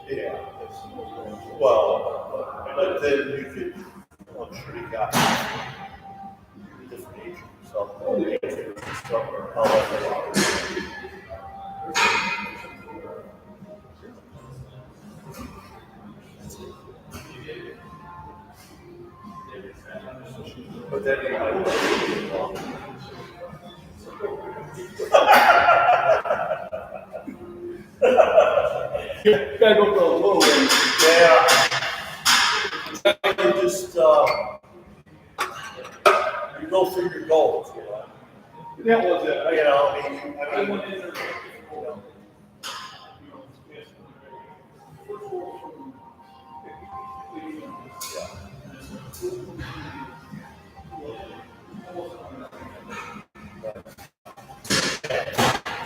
Yeah. Well, but then you could, I'm sure you got different age, so stuff or however. You gotta go for a little one. Yeah. You just you go through your goals, you know. That was it. You know, I mean, went in there. you know.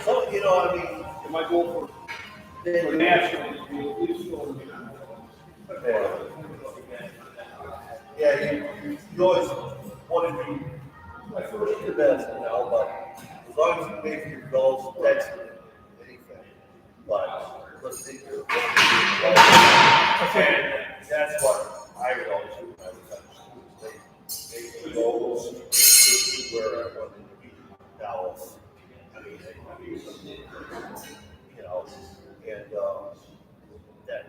So, you know, I mean, If I go for national, you at least go. yeah, you always want to be the best, you know, but as long as you make your goals, that's anything. But let's see. That's what I would always do when I was make the goals where I wanted to be. Now, I mean, you know, and that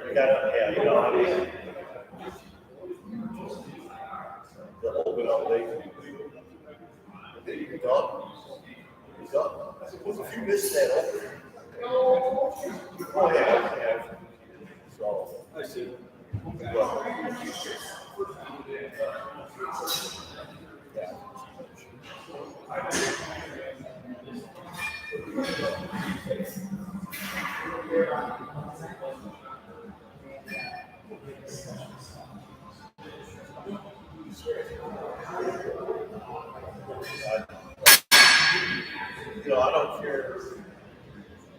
you gotta, yeah, you know, I mean, the open up late. You're done. You're done. If you miss that opening, oh yeah. So I see. well, yeah. You know, I don't care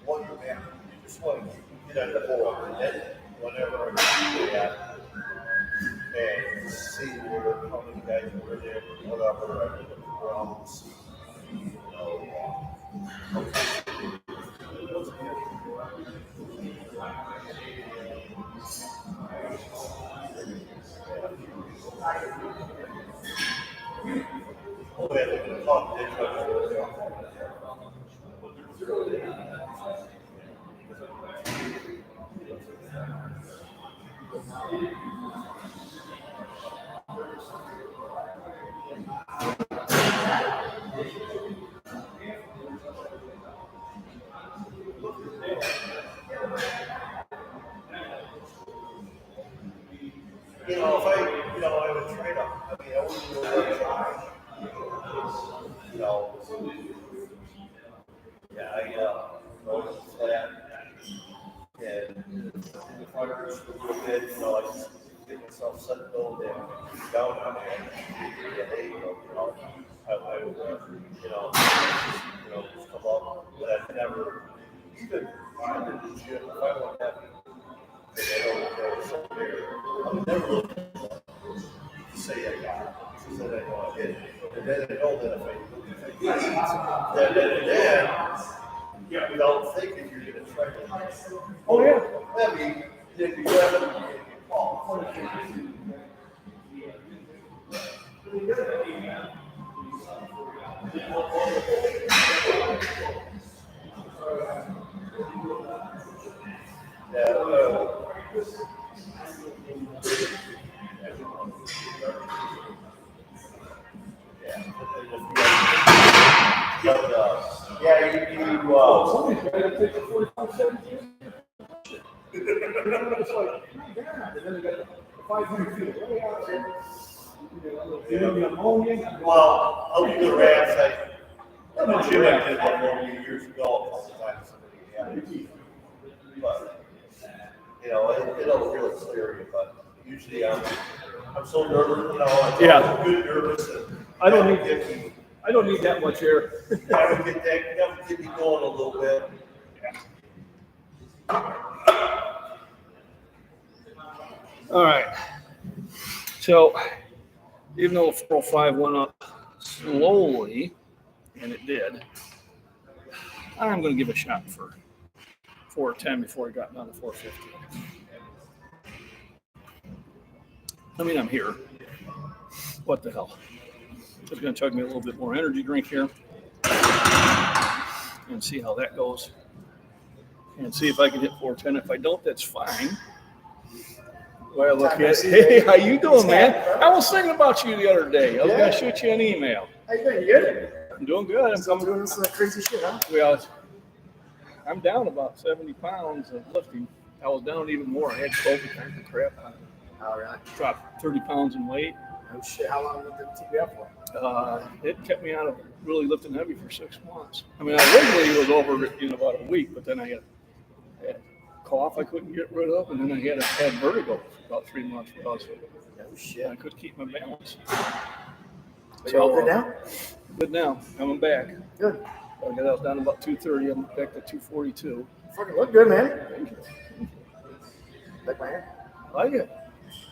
what you make. You just want to get out of the hole. And then whenever I do that, and see how many guys were there, whatever, I look around and see, you know, oh, yeah, they're going to talk to each other. You know, if I would trade them, I mean, I wouldn't really try. You know, yeah, I was flat, and if I was a little bit, you know, I just get myself settled and down on it. Yeah, there you go, you know, I would, you know, just come up, but I never, even in the gym, if I went happy, I don't so there, I would never look to say I got it, because then I know I did it. And then I know that if I then without thinking you're going to try to. Oh yeah. I mean, then you grab it and you fall. Somebody's got to take the 45-17. It's like, and then they got the 500 feet. What do they have there? Ammonia. Well, I'll do the rats. I'm not sure I did that one years ago. But, you know, it'll really scare you. But usually I'm so nervous, you know, I'm good nervous. And I don't need that much air. that would get me going a little bit. All right. So, even though 405 went up slowly, and it did, I'm going to give a shot for 410 before it got down to 450. I mean, I'm here. What the hell? Just going to chug me a little bit more energy drink here and see how that goes. And see if I can hit 410. If I don't, that's fine. Well, look Time no at see, hey, baby. how you doing, man? Yeah, I was thinking about you the other day. I was Yeah? gonna shoot you an email. How you doing? You good? I'm doing good. I'm Still coming. doing this crazy shit, huh? Well, I'm down about 70 pounds of lifting. I was down even more. I had COVID kinds of crap. I Oh, really? dropped 30 pounds in weight. Oh, shit. How long did it keep you up for? It kept me out of really lifting heavy for 6 months. I mean, I originally was over in about a week, but then I had cough I couldn't get rid of, and then I had vertigo for about 3 months. Oh, shit. I couldn't keep my balance. But you're all good now? Good now. Coming back. Good. I was down to about 230. I'm back to 242. Fucking look good, man. Thank you. Like my hair? I like it.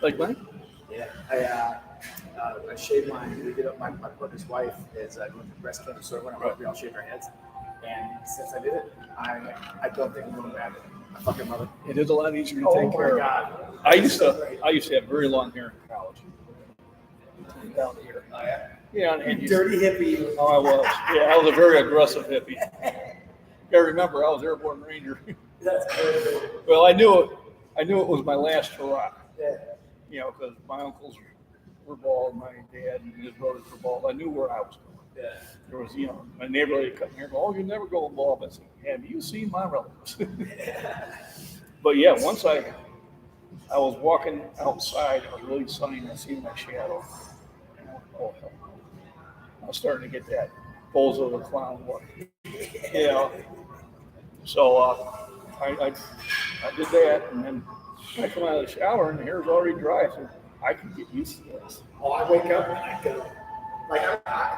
Like mine? Yeah. I shaved mine. We did up my partner's wife is going through breast cancer, so we all shaved our heads. And since I did it, I don't think I'm going back. I fucking love it. It is a lot easier to take care of. God. I used to have very long hair in college. Down here. Oh, yeah. Yeah, and You dirty hippie. Oh, I was. Yeah, I was a very aggressive hippie. I remember I was Airborne Ranger. That's crazy. Well, I knew it was my last hurrah. Yeah. You know, because my uncles were bald, my dad and his brothers were bald. I knew where I was going. Yeah. There was, my neighbor lady cut my hair. Oh, you're never going bald. I said, have you seen my relatives? But yeah, once I was walking outside, it was really sunny, and I seen my shadow. And I went, oh, hell. I was starting to get that Bozo the Clown look. So I did that, and then I come out of the shower, and the hair's already dry, so I can get used to this. Oh, I wake up and I go,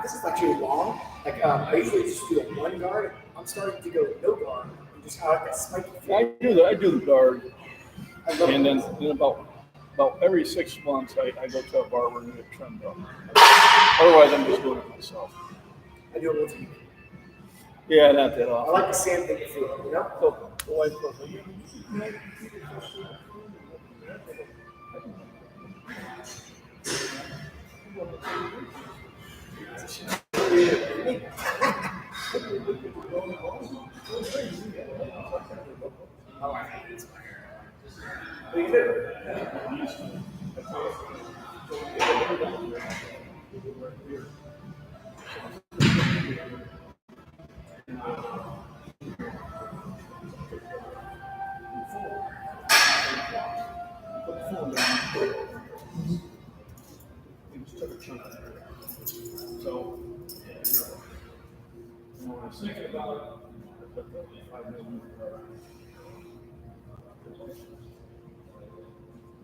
this is like too long. I usually just do a one guard. I'm starting to go no guard. And just how that spiky feel. I do the guard, I love and then it. about every 6 months, I go to a barber and get it trimmed up. Otherwise, I'm just doing it myself. I do it once a week. Yeah, not that I often. like the sand thing feel, you know? So, the wife goes, Oh, I hate this hair. What do you do? So, when I was thinking about it, I put the 5 million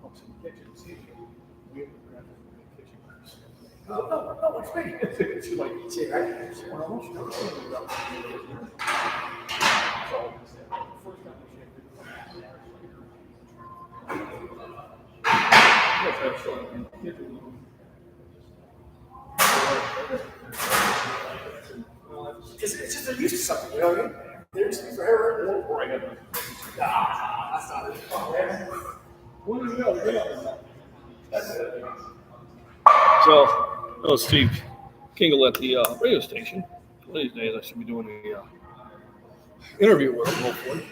helps in the kitchen. See, we have a graphic in the kitchen. No, it's me. She's like, Shit, right? well, I want you to know something about the kitchen. So, first time we shaved it. Yes, I'm sure in the kitchen. It's just they're used to something, you know what I mean? They're used to forever. Or I had That's not it. Oh, man. What do you know? So, that was Steve Kingle at the radio station. One of these days, I should be doing a interview with him, hopefully.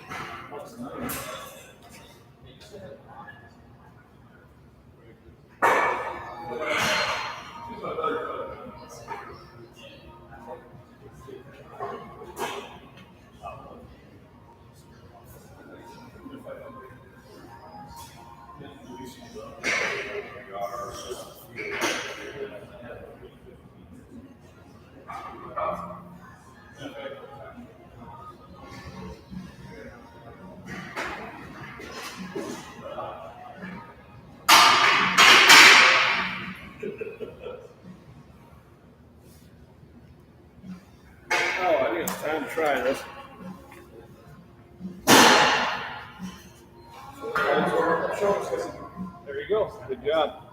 Oh, I think it's time to try this. There you go. Good job.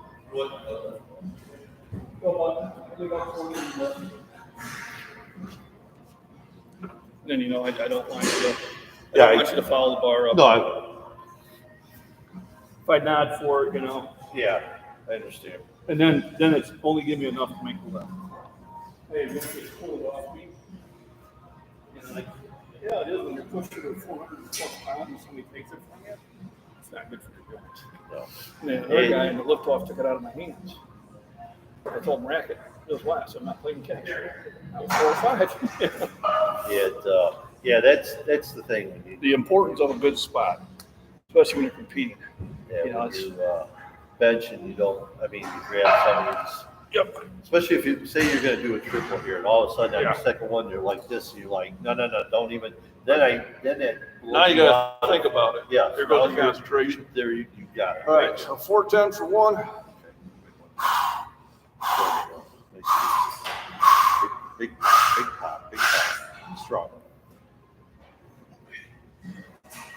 Then I don't want you to. I want you to follow the bar up. No, If I nod for it, yeah, I understand. and then it's only give me enough to make the left. Hey, this is pull it off me. Yeah, it is when you're pushing to 400 plus pounds and somebody takes it from you. It's not good for you. And then another guy in the lift off took it out of my hands. I told him, racket, just last. I'm not playing catch. I was 4 or 5. Yeah, that's the thing. The importance of a good spot, especially when you're competing. Yeah, You know, when it's- you bench and you don't, you grab somebody's. Yep. Especially if you say you're going to do a triple here, and all of a sudden on Yeah. your second one you're like this, and you're like, no, don't even. Then that. Now you got to think about it. Yeah. There goes the concentration. There you got it. All right, so 410 for one. Big pop, strong.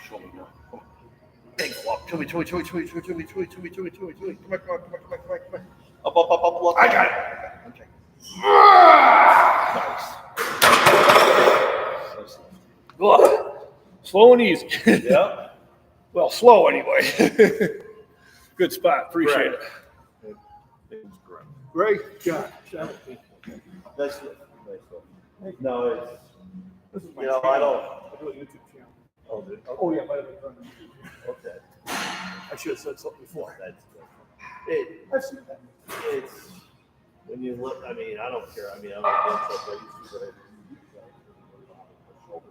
Show me now. Come on. Big walk. To me. Come on. Up. I got it. Okay. Nice. Ugh. Slow and easy. Yeah. Well, slow anyway. Good spot. Appreciate it. Greg, John. Nice one. No, it's, This is my you know, channel. I don't. I do a YouTube channel. Oh, dude. Oh, yeah, might have been on YouTube. Okay. I should have said something before. That's good. I've seen that. It's when you look. I don't care. I'm a bench up. I used to, but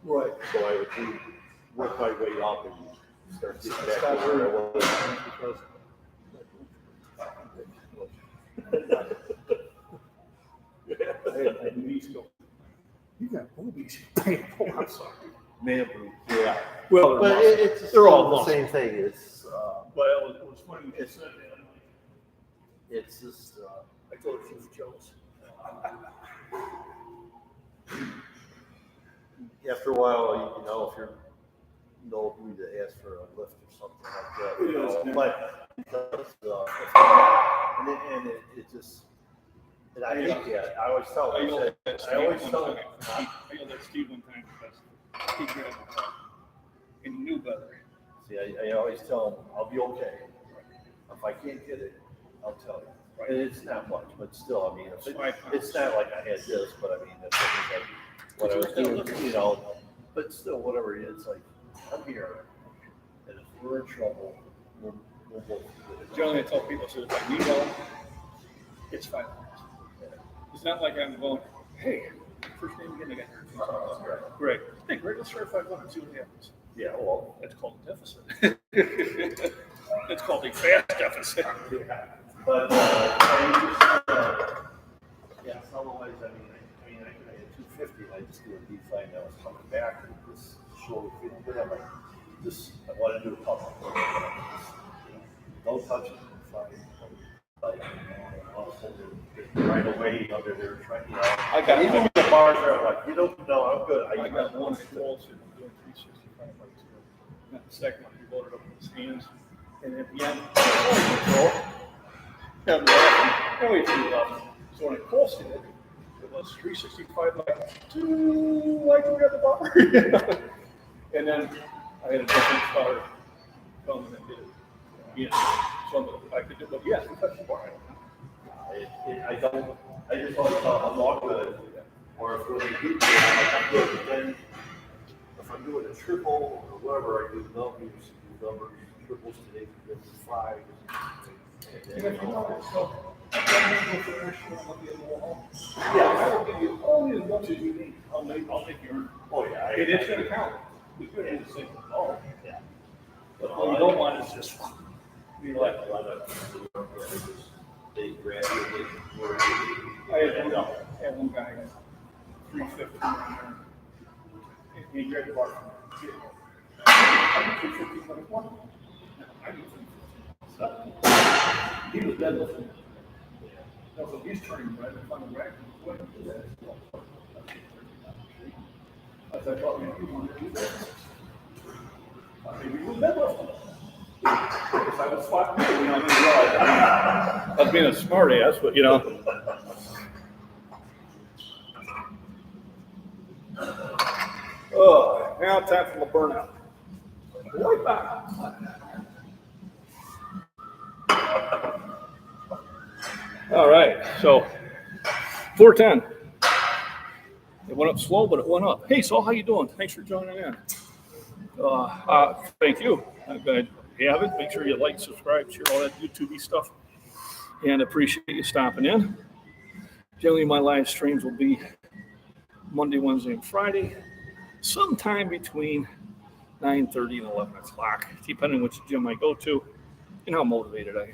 Right. so I would work my way up and start getting back to where I was. I had knees go. You got boobies. Oh, I'm sorry. Man, yeah. Well, But it's they're all the muscle. same thing. It's Well, it was funny when you said that. it's just I told her she was jealous. after a while, you know, if you're no who to ask for a lift or something like that, you Yes, know. yeah. But because it just. And I hate that. I always tell I them. yelled at Steve I always one tell time. them. I yelled at Steve one time because he grabbed my car. And he knew better. See, I always tell them, I'll be okay. If I can't get it, I'll tell you. And it's not much, but still, I mean, it's not like I had this, but I mean, that's like what I was doing, you know. But still, whatever it is, like, I'm here. And if we're in trouble, we'll both do it. Generally, I tell people, so if I need help, it's 5 minutes. It's not like I'm going, hey, first name again, I got here. Greg. Hey, Greg, let's try 500, see what happens. Yeah, well, That's called a deficit. That's called a fast deficit. but, yeah, otherwise, I had 250, and I just did a decline, I was coming back, and just slowly feeling good. I'm like, I want to do a couple. Don't touch it. Like, right away under there, trying, you know. I got even one. the bars are I'm like, you don't know, I'm good. I got one close and doing 365 by 2. And the second one, he loaded up with his hands. And at the end, and wait till you left. So when I posted it, it was 365 by 2, like we got the bar. And then I had a different spotter come and did it. Yeah, so I could do it, but yes, we touched the bar. I just always thought I'm all good. Or if we're going to beat me, I'm good. But then if I'm doing a triple or whatever, I do numbers, triples today, 5. And if you want it, so I'm going to go for an extra one, I'll be able to go home. Yeah, I will give you only as much as you need. I'll make your. Oh, yeah. And it's going to count. We could have said, oh, Yeah. but what you don't want is just be like, A lot of they grab you, I had one guy, 350 and he grabbed the bar from me. I need 350 for the one. I need 350. He was deadlifting. No, so he's turning right in front of the rack. I said, well, you want to do that? I mean, we were deadlifting. If I was fucking, you know, I was being a smarty ass, but you know. Oh, now time for the burnout. Right back. All right, so 410. It went up slow, but it went up. Hey, Saul, how you doing? Thanks for joining in. Thank you. I'm going to If you haven't, make sure you like, subscribe, share all that YouTube stuff. And appreciate you stopping in. Generally, my live streams will be Monday, Wednesday, and Friday, sometime between 9:30 and 11 o'clock, depending which gym I go to and how motivated I am.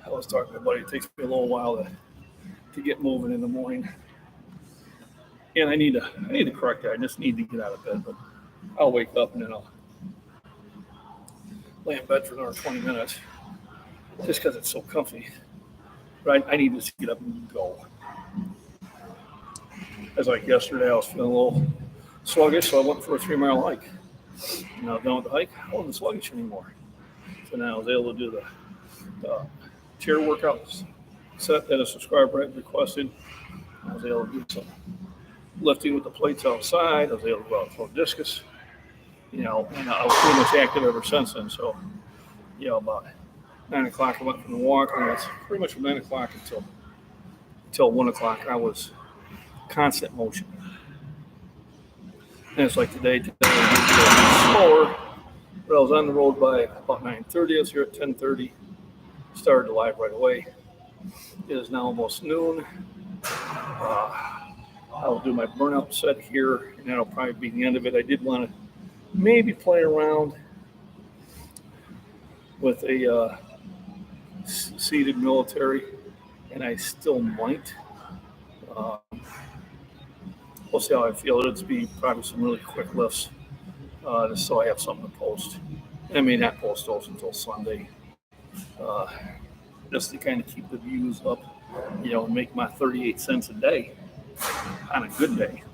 I was talking to my buddy, it takes me a little while to get moving in the morning. And I need to correct that. I just need to get out of bed, but I'll wake up and then I'll lay in bed for another 20 minutes just because it's so comfy. But I need to get up and go. As like yesterday, I was feeling a little sluggish, so I went for a 3-mile hike. And I was done with the hike. I wasn't sluggish anymore. So now I was able to do the chair workouts set that a subscriber had requested. I was able to do some lifting with the plates outside. I was able to go out and throw discus. And I was pretty much active ever since then. So, about 9 o'clock I went for the walk, and it's pretty much from 9 o'clock until 1 o'clock I was constant motion. And it's like today was a little slower, but I was on the road by about 9:30. I was here at 10:30. Started the live right away. It is now almost noon. I'll do my burnout set here, and that'll probably be the end of it. I did want to maybe play around with a seated military, and I still might. We'll see how I feel. It'll be probably some really quick lifts, just so I have something to post. I may not post those until Sunday, just to kind of keep the views up, and make my 38 cents a day on a good day.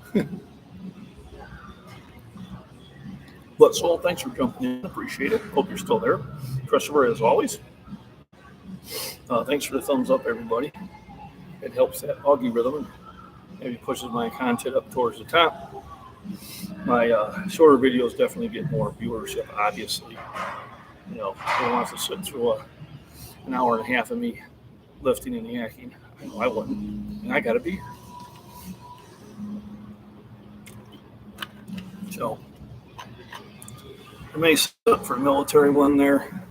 But Soul, thanks for jumping in. Appreciate it. Hope you're still there. Christopher, as always. Thanks for the thumbs up, everybody. It helps that algorithm and maybe pushes my content up towards the top. My shorter videos definitely get more viewership, obviously. Who wants to sit through an hour and a half of me lifting and yakking? I know I wouldn't. And I got to be. So, I may set up for a military one there.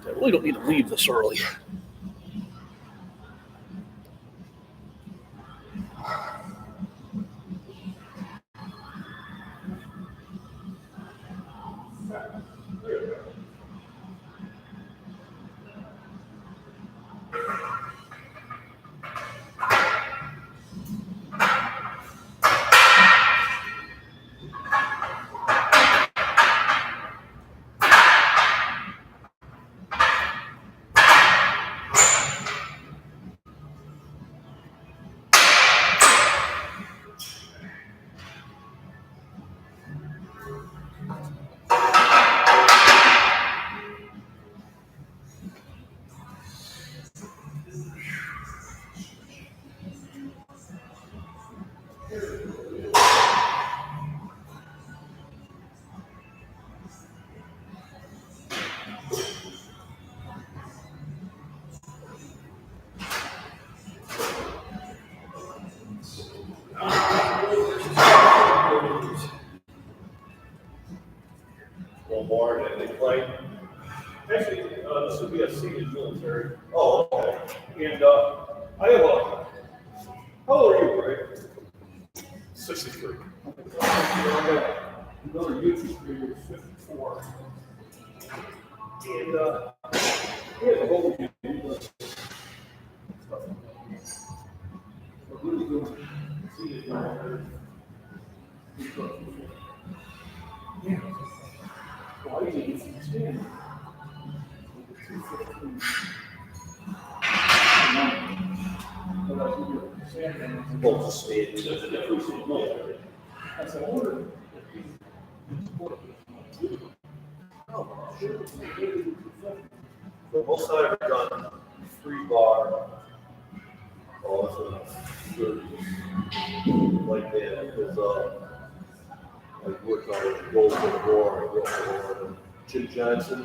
I really don't need to leave this early. One more, and then they play. Actually, this would be a seated military. Oh, okay. And I have a. How old are you, Ray? 63. I got another YouTube video is 54. And we have a whole video stuff. We're really doing seated military. Yeah. Well, I usually get stand. Both states. I said, order. So most I've done 3 bar, also 30, like that, because I worked on it, Gold for the War, and Jim Johnson,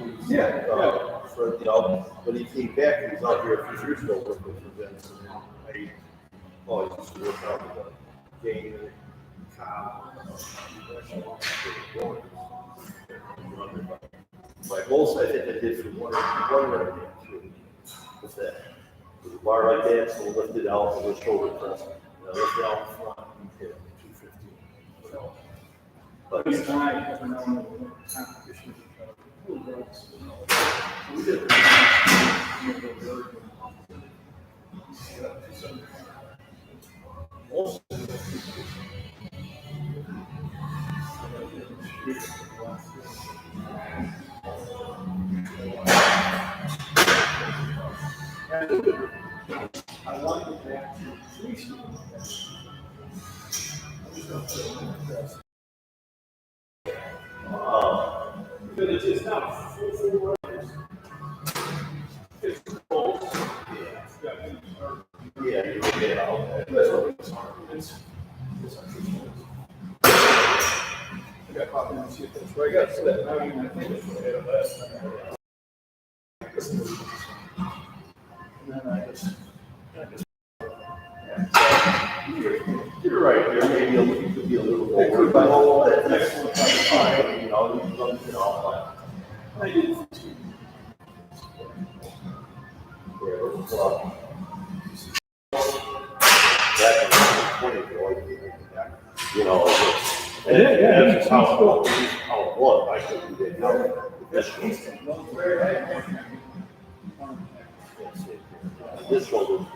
when he came back, he was out here a few years ago working for Vince, and I used to work out with the game My most, I think I did for one rep too. What's that? With a bar like that, so we'll lift it out with a shoulder press. Lift it out in front, you hit 215. But Every time, every now and then, competition. We did. Also, I wanted that to increase you. But it's not full runners. It's cold. yeah, you will get out. I got caught in the see if it's right. I got to that. I mean, I think it's right at last time. And then I just You're right, there may be a little, could be a little over, but that's fine, you know, you run it off. I did. You know, and that's how it was. I couldn't do that now. This shoulder.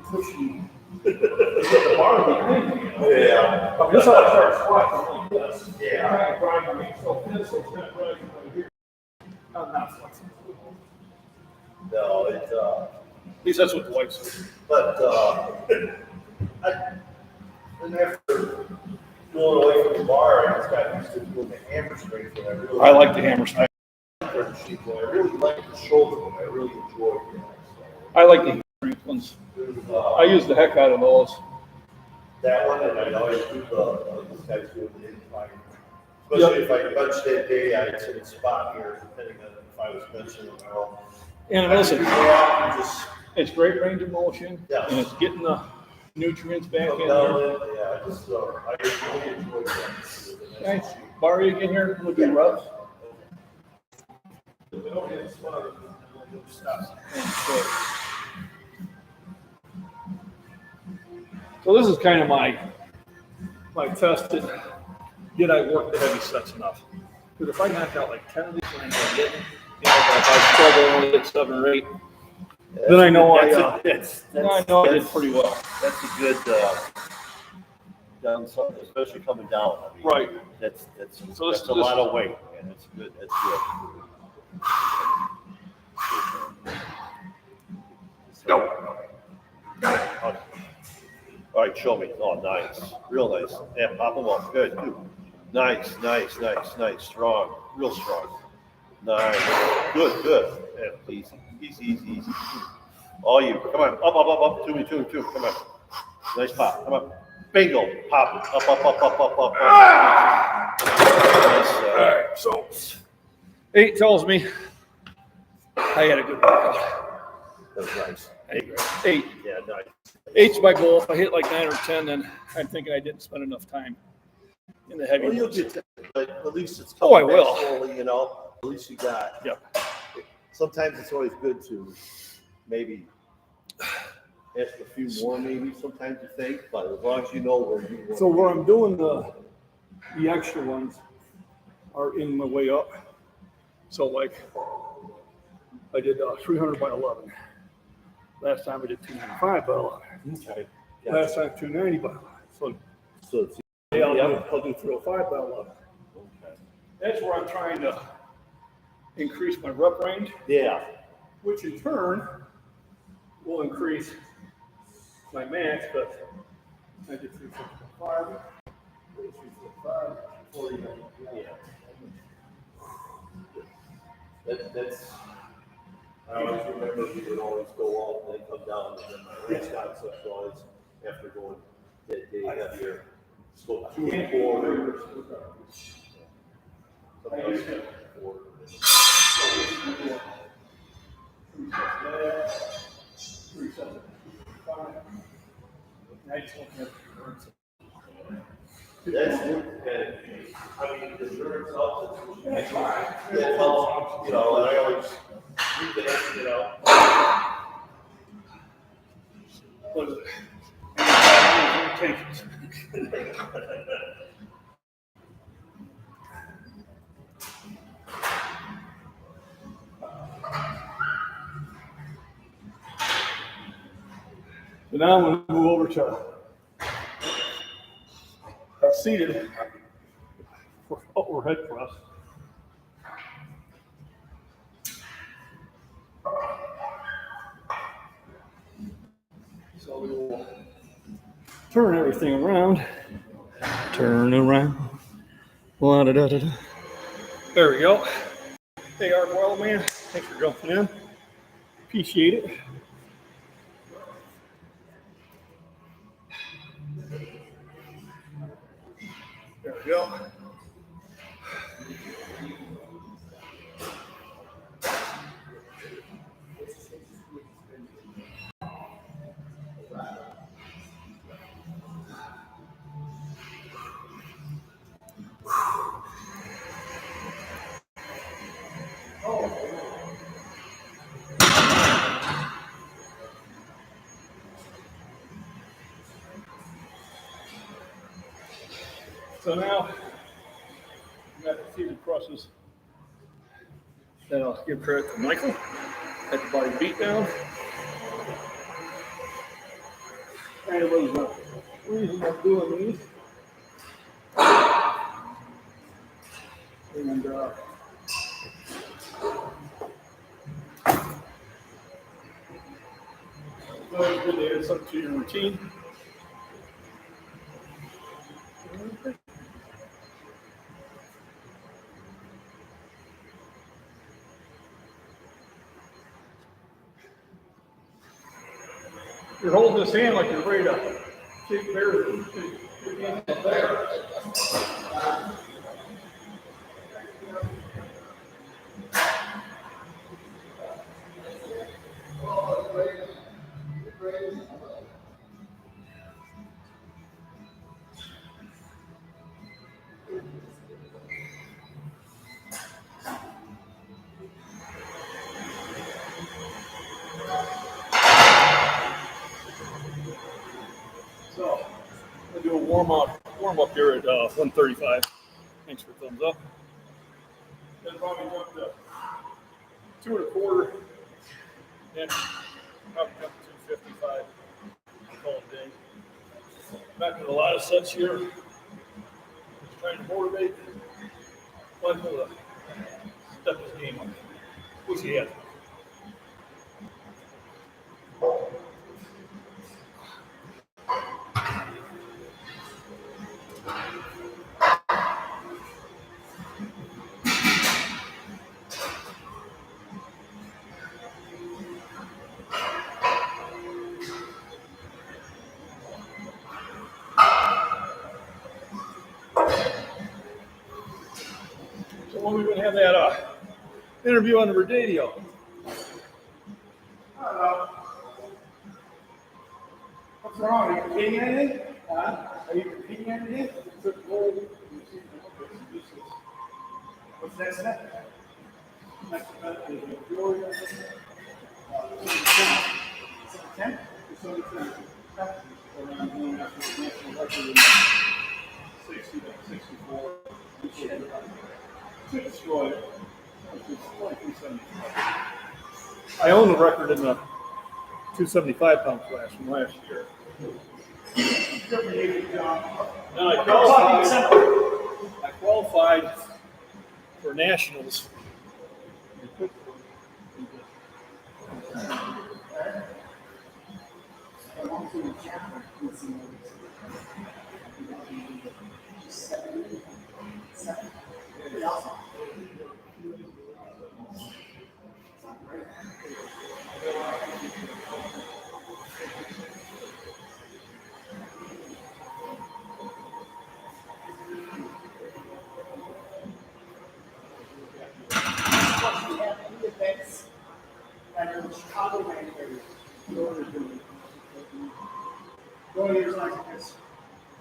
Push you. The bar behind me. Yeah. I mean, this is how I start squatting like this. Yeah. Trying to grind my so thin, so it's not right here. I'm not flexing. No, it, At least that's what the wife said. but, and after going away from the bar, I just got used to doing the hammer strength, and I really. I like the hammer strength. I really like the shoulder one. I really enjoyed it. I like the hammer strength ones. So, I use the heck out of those. that one, and I always do this guy's doing the incline. Especially if I bench that day, I'd sit in spot here, depending on if I was benching or not. And listen, Yeah, just it's great range of motion, Yes. and it's getting the nutrients back come in down there. and, yeah, just, I really enjoyed that. Nice. Bar, you get here, we'll do reps. So this is kind of my test. Did I work the heavy sets enough? Because if I knock out like 10 of these, and I get, if I struggle only get 7 or 8, then I know I did pretty well. That's a good, down something, especially coming down. I mean, Right. That's So this- that's a lot of weight, and it's good, that's good. Go. All right, show me. Oh, nice, real nice. Yeah, pop them up, good, good. Nice, nice, nice, nice, strong, real strong. Nice, good, good. Yeah, easy, easy, easy, easy. All you, come on, up, two, come on. Nice pop, come on. Bingo, pop it, up. Nice, All right, so 8 tells me I had a good workout. that's nice. 8. Yeah, nice. 8's my goal. If I hit like 9 or 10, then I'm thinking I didn't spend enough time in the heavy Well, you'll ones. get that, but at least it's Oh, I coming will. back slowly, you know, at least you got. Yep. Sometimes it's always good to maybe ask a few more, maybe sometimes you think, but as long as you know where you want. So where I'm doing the extra ones are in my way up. So like I did 300 by 11. Last time I did 295 by 11. Okay. Last time 290 by 11. So So it's, yeah, I'll yeah. do 305 by 11. Okay. That's where I'm trying to increase my rep range, Yeah, which in turn will increase my max, but I did 355, 355, 40. yeah. That's, I always remember we would always go up and then come down, and then my race concept was after going that day heavier, just go 2 and 4. Sometimes 4. That's good. I mean, the insurance helps. It helps, you know, and I always read the, you know. What is it? Take it. So now I'm going to move over to seated for overhead press. So we will turn everything around. Turn around. La-da-da-da-da. There we go. Hey, Art Wildman, thanks for jumping in. Appreciate it. There we go. So now, we got the seated crosses. Then I'll give credit to Michael at the body beat down. And the reason I'm doing these. And it's always good to add something to your routine. You're holding this hand like you're ready to kick bears. So, I'm going to do a warm up here at 135. Thanks for thumbs up. Then probably jump to 2 1/4. Then probably jump to 255. Call it a day. Back with a lot of sets here. Just trying to motivate. Michael to step his game up. What's he at? So when are we going to have that interview on the radio? What's wrong? Are you competing anything? Are you competing anything? What's next step? Next step is Georgia. 10? 60 to 64. Destroy it. I own the record in the 275-pound class from last year. Now I qualified for nationals.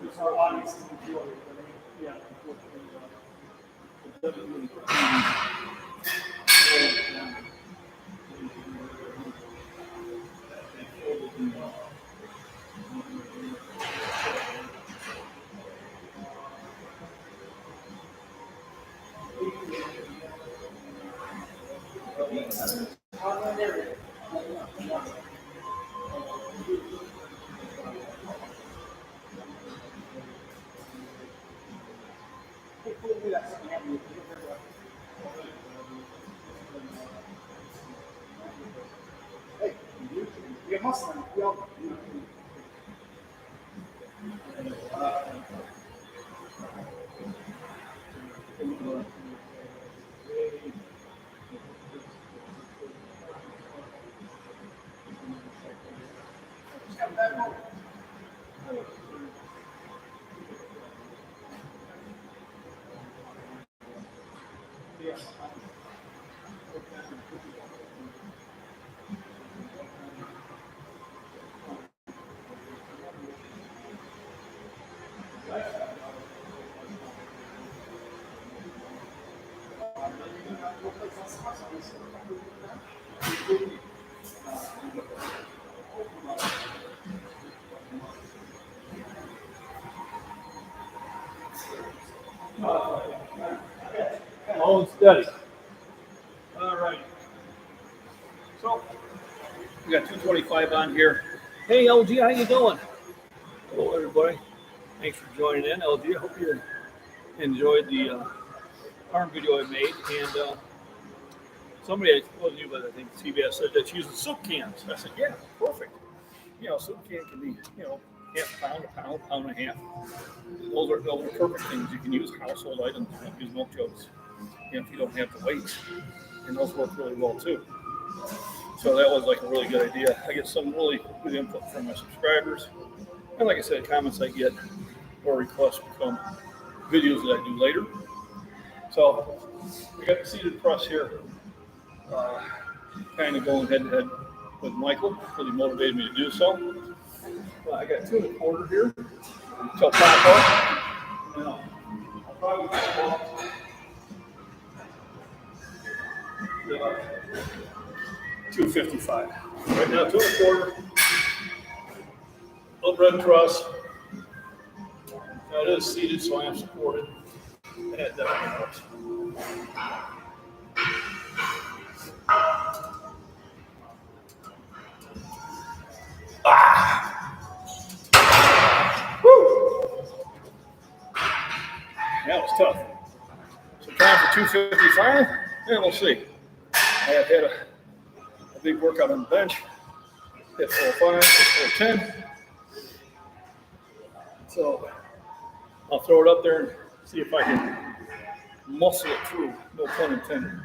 Our audience can enjoy it. Yeah, unfortunately, it doesn't really Hey, you get hustling. We all. slow and steady. All right. So we got 225 on here. Hey LG, how you doing? Hello everybody. Thanks for joining in, LG. I hope you enjoyed the arm video I made. And somebody, it wasn't you, but I think CBS said that's using soup cans. I said, yeah, perfect. You know, soup can can be, half a pound, pound and a half. Those are perfect things. You can use household items. You don't use milk jugs if you don't have the weights. And those work really well too. So that was like a really good idea. I get some really good input from my subscribers. And like I said, comments I get or requests become videos that I do later. So I got the seated press here, kind of going head to head with Michael. Really motivated me to do so. I got 2 1/4 here. So pop up. Now, I'll probably pop up. 255. Right now, 2 1/4. Little red truss. Now it is seated, so I am supported. And it definitely helps. Woo! That was tough. So time for 255, and we'll see. I have had a big workout on the bench. Hit 405, hit 410. So I'll throw it up there and see if I can muscle it through. No pun intended.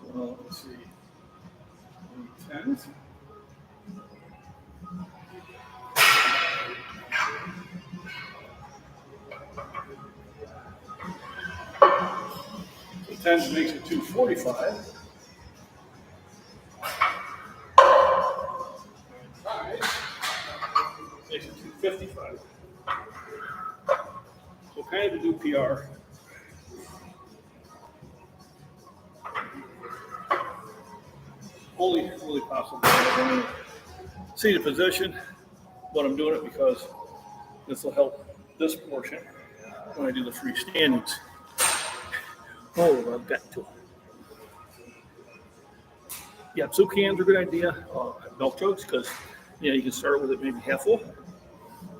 So let's see. 10s. So 10s makes it 245. Makes it 255. So kind of to do PR. Only really possible. I'm in a seated position, but I'm doing it because this will help this portion when I do the freestandings. Oh, I've got to. Yeah, soup cans are a good idea. Milk jugs, because you can start with it maybe half full,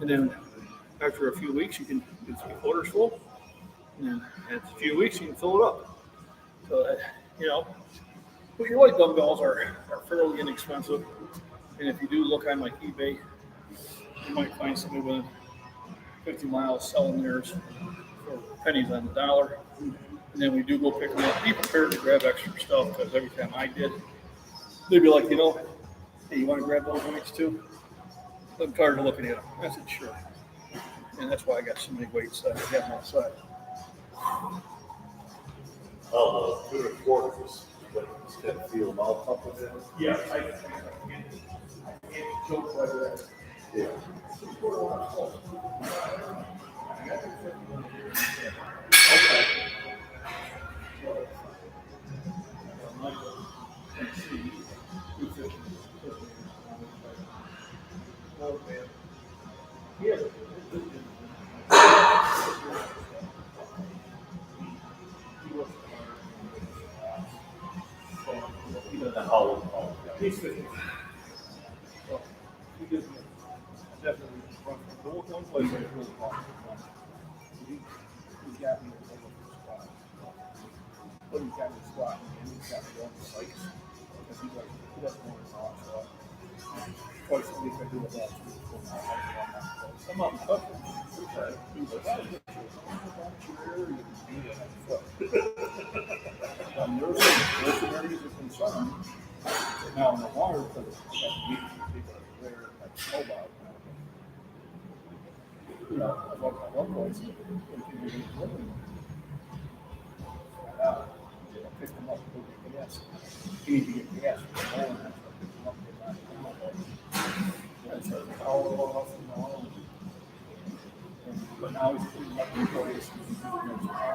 and then after a few weeks you can do 3/4 full, and then after a few weeks you can fill it up. So but your light dumbbells are fairly inexpensive, and if you do look on like eBay, you might find somebody within 50 miles selling theirs for pennies on the dollar. And then we do go pick them up. Be prepared to grab extra stuff, because every time I did, they'd be like, hey, you want to grab those weights too? I'm tired of looking at them. I said, sure. And that's why I got so many weights that I have outside. Oh, the 2 1/4 is what it's going to feel about something in. Yeah, I can't choke like that. Yeah. Okay. He's 50. So he gives me definitely one place where it's really hard. He's got me in the middle of the squat. But he's got me squatting and he's got me on the bikes. Because he doesn't want to talk. So twice a week I do a lot. I'm not touching. Okay. He's like, "Why is it your area to do that on foot?" There's areas of concern. Now in the water, because it's people are there like snowbound. You know, I walk my one place and you can do living. Pick them up and go get gas. You need to get gas from the hole and have to pick them up and get back. And so the power off and all. But now he's putting up in place. Power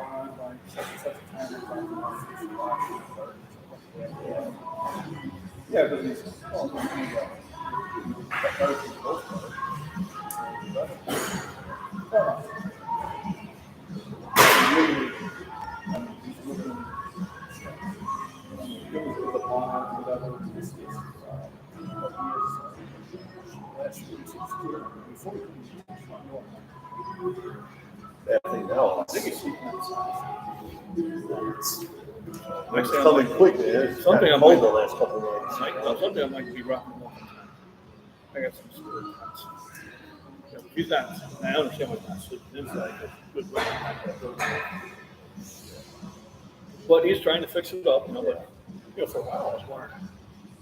on, like such a time talking about yeah, but he's well, That thing now, I think it's Actually, coming quick, man. It's something kind I'm of cold like- the last couple of days. something I might be rocking one time. I got some spirit cuts. He's not, I understand what's not sleeping inside, but but he's trying to fix it up, but for a while I was wondering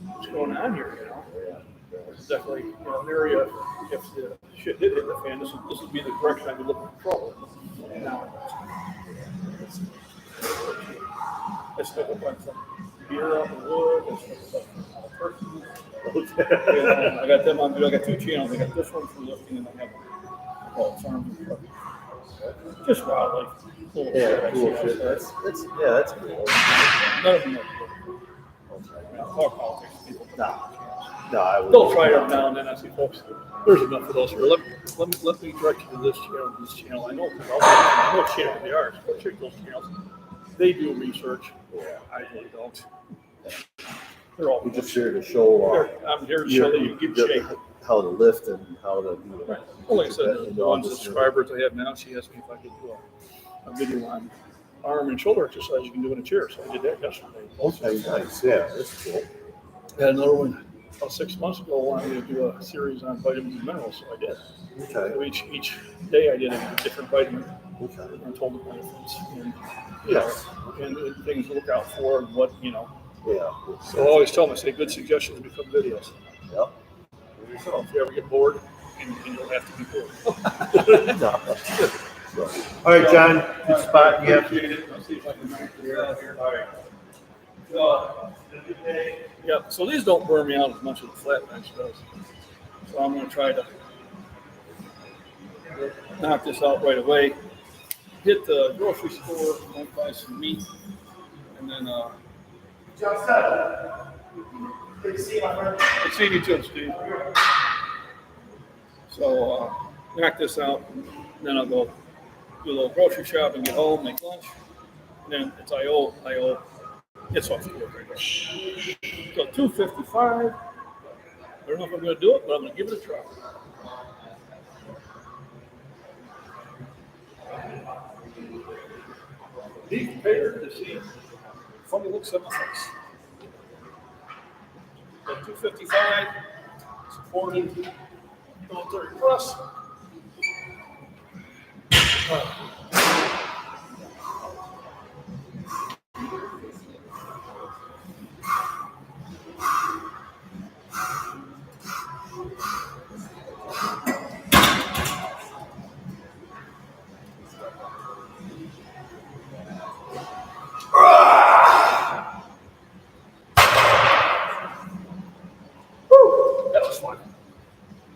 what's going on here, It's definitely, an area, if the shit did hit the fan, this would be the direction I'd be looking for trouble. Now, I stuck up on some beer out in the wood, I stuck up on turkeys. I got them on, I got 2 channels. I got this one for lifting, and I have farms and trucks. Just wildlife. Cool Shit. That's cool. None of them are political. Talk politics, people. No, I would. They'll try it every now and then. I say, folks, there's enough of those here. Let me direct you to this channel. I know what channel they are. So check those channels. They do research. Yeah, I really don't. They're all. We just here to show. I'm here to show that you can get shape. How to lift and how to do it. Right. Well, like I said, the one subscriber I have now, she asked me if I could do a video on arm and shoulder exercise you can do in a chair. So I did that yesterday. Okay, nice. Yeah, that's cool. Had another one about 6 months ago wanted me to do a series on vitamins and minerals, so I did. Okay. So each day I did a different vitamin Okay. and told the benefits and, Yes. and things to look out for and what, Yeah. So I always tell them, I say, good suggestions become videos. Yep. So if you ever get bored, and you don't have to be bored. No. All right, John. Good spot. Yeah. Appreciate it. I'll see if I can knock it out here. All right. Yeah, so these don't burn me out as much as the flat bench does. So I'm going to try to knock this out right away. Hit the grocery store, might buy some meat, and then Good to see you, my friend. I'll see you too, Steve. So knock this out, and then I'll go do a little grocery shop and get home, make lunch. And then it's IO. It's off the field right now. So 255. I don't know if I'm going to do it, but I'm going to give it a try. Be prepared to see funny looks on my face. So 255, supported military press.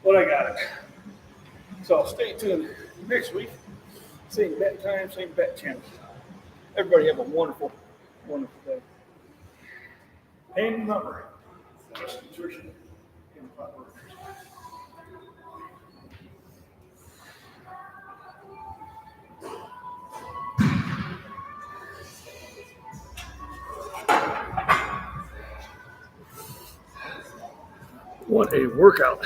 But I got it. So stay tuned next week. Same bet time, same bet channel. Everybody have a wonderful, wonderful day. And remember, nutrition in proper. What a workout.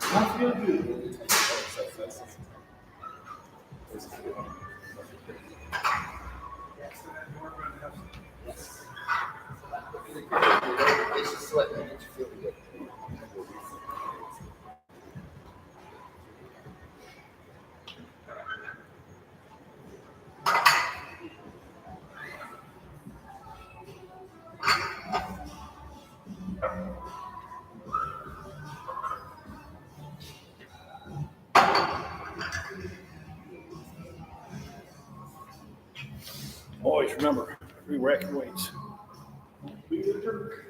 I feel good. Always remember, re-rack your weights. Be the jerk.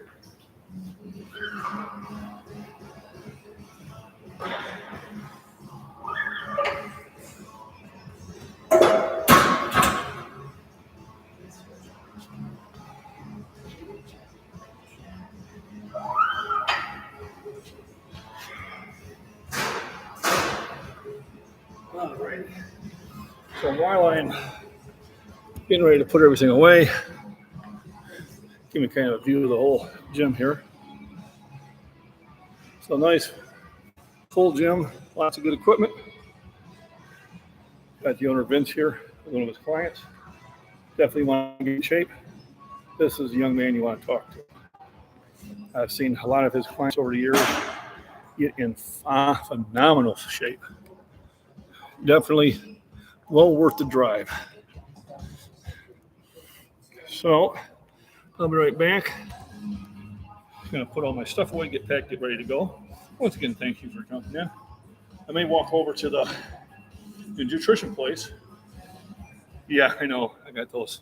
Alrighty. So while I'm getting ready to put everything away, give me kind of a view of the whole gym here. So nice, full gym, lots of good equipment. Got the owner Vince here, one of his clients. Definitely want to get in shape. This is a young man you want to talk to. I've seen a lot of his clients over the years get in phenomenal shape. Definitely well worth the drive. So I'll be right back. I'm going to put all my stuff away, get packed, get ready to go. Once again, thank you for jumping in. I may walk over to the nutrition place. Yeah, I know. I got those.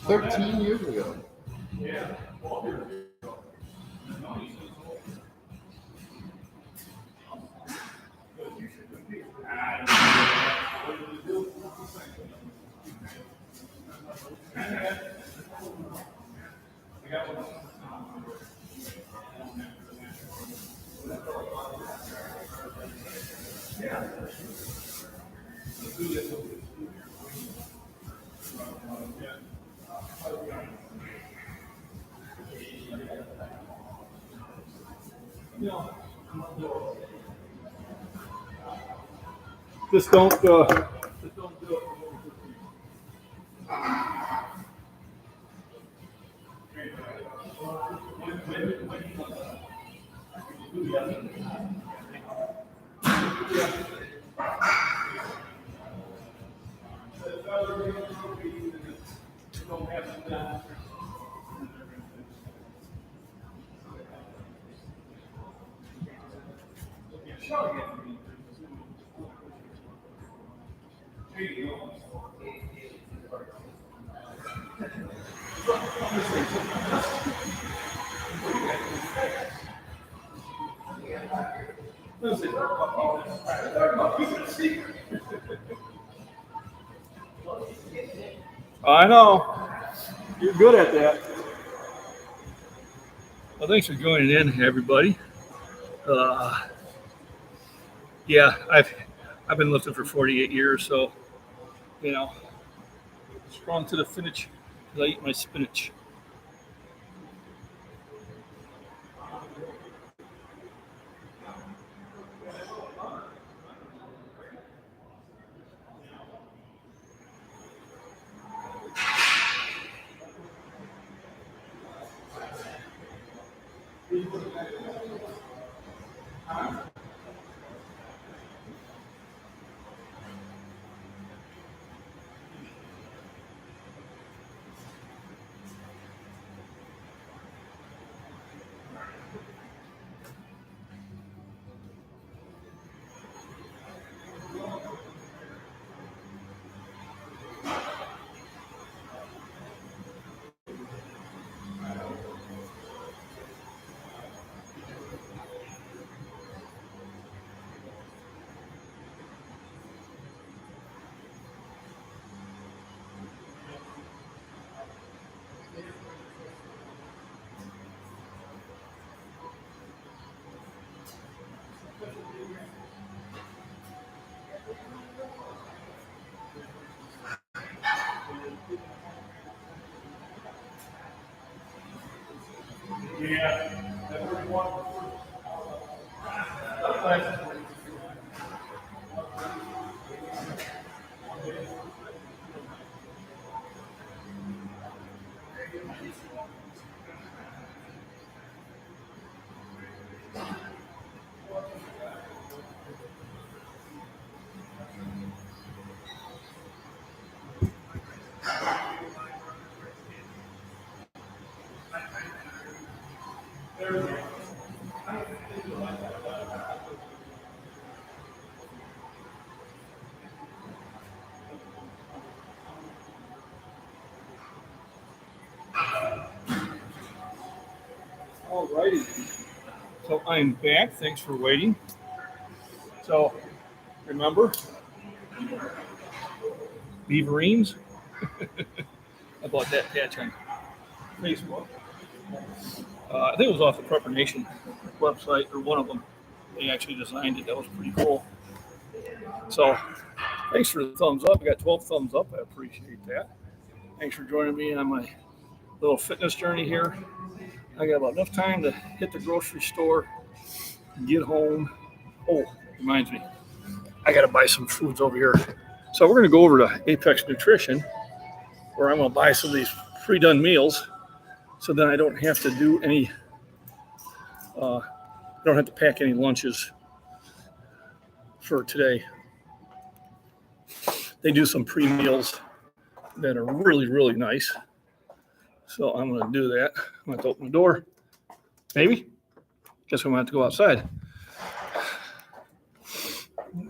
$13 years ago. Yeah. Just don't do it. I know. You're good at that. Well, thanks for joining in, everybody. Yeah, I've been lifting for 48 years, so strong to the finish. I eat my spinach. All righty. So I'm back. Thanks for waiting. So remember, Beaverines? I bought that patch on Facebook. I think it was off the Prepper Nation website, or one of them. They actually designed it. That was pretty cool. So thanks for the thumbs up. I got 12 thumbs up. I appreciate that. Thanks for joining me on my little fitness journey here. I got about enough time to hit the grocery store, get home. Oh, reminds me, I got to buy some foods over here. So we're going to go over to Apex Nutrition, where I'm going to buy some of these pre-done meals, so then I don't have to do any, don't have to pack any lunches for today. They do some pre-meals that are really, really nice. So I'm going to do that. I'm going to open the door. Maybe. Guess I'm going to have to go outside.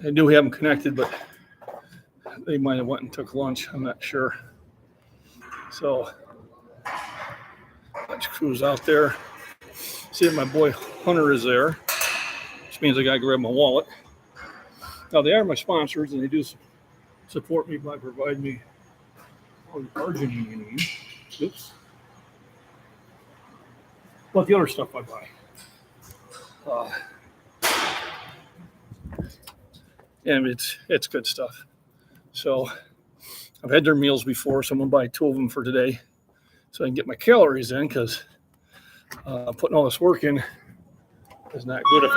I do have them connected, but they might have went and took lunch. I'm not sure. So let's cruise out there. See if my boy Hunter is there, which means I got to grab my wallet. Now, they are my sponsors, and they do support me by providing me all the arginine you need. Oops. But the other stuff I buy. And it's good stuff. So I've had their meals before, so I'm going to buy 2 of them for today so I can get my calories in, because putting all this work in is not good if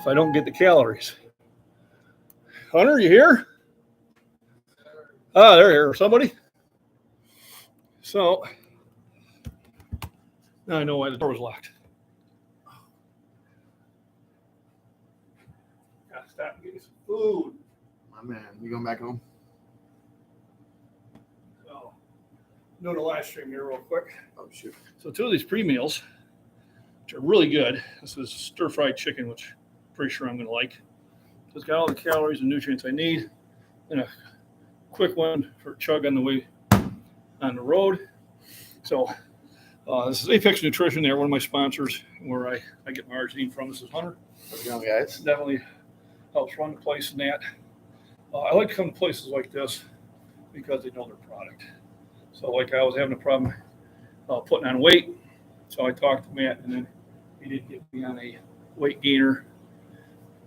I don't get the calories. Hunter, you here? Ah, they're here. Somebody? So now I know why the door was locked. Gotta stop and get some food. My man, you going back home? So, doing a live stream here real quick. Oh, shoot. So 2 of these pre-meals, which are really good. This is stir-fried chicken, which I'm pretty sure I'm going to like. So it's got all the calories and nutrients I need. And a quick one for chug on the way on the road. So this is Apex Nutrition. They're one of my sponsors, where I get my arginine from. This is Hunter. How's it going, guys? Definitely helps run the place in that. I like to come to places like this because they know their product. So like I was having a problem putting on weight. So I talked to Matt, and then he did get me on a weight gainer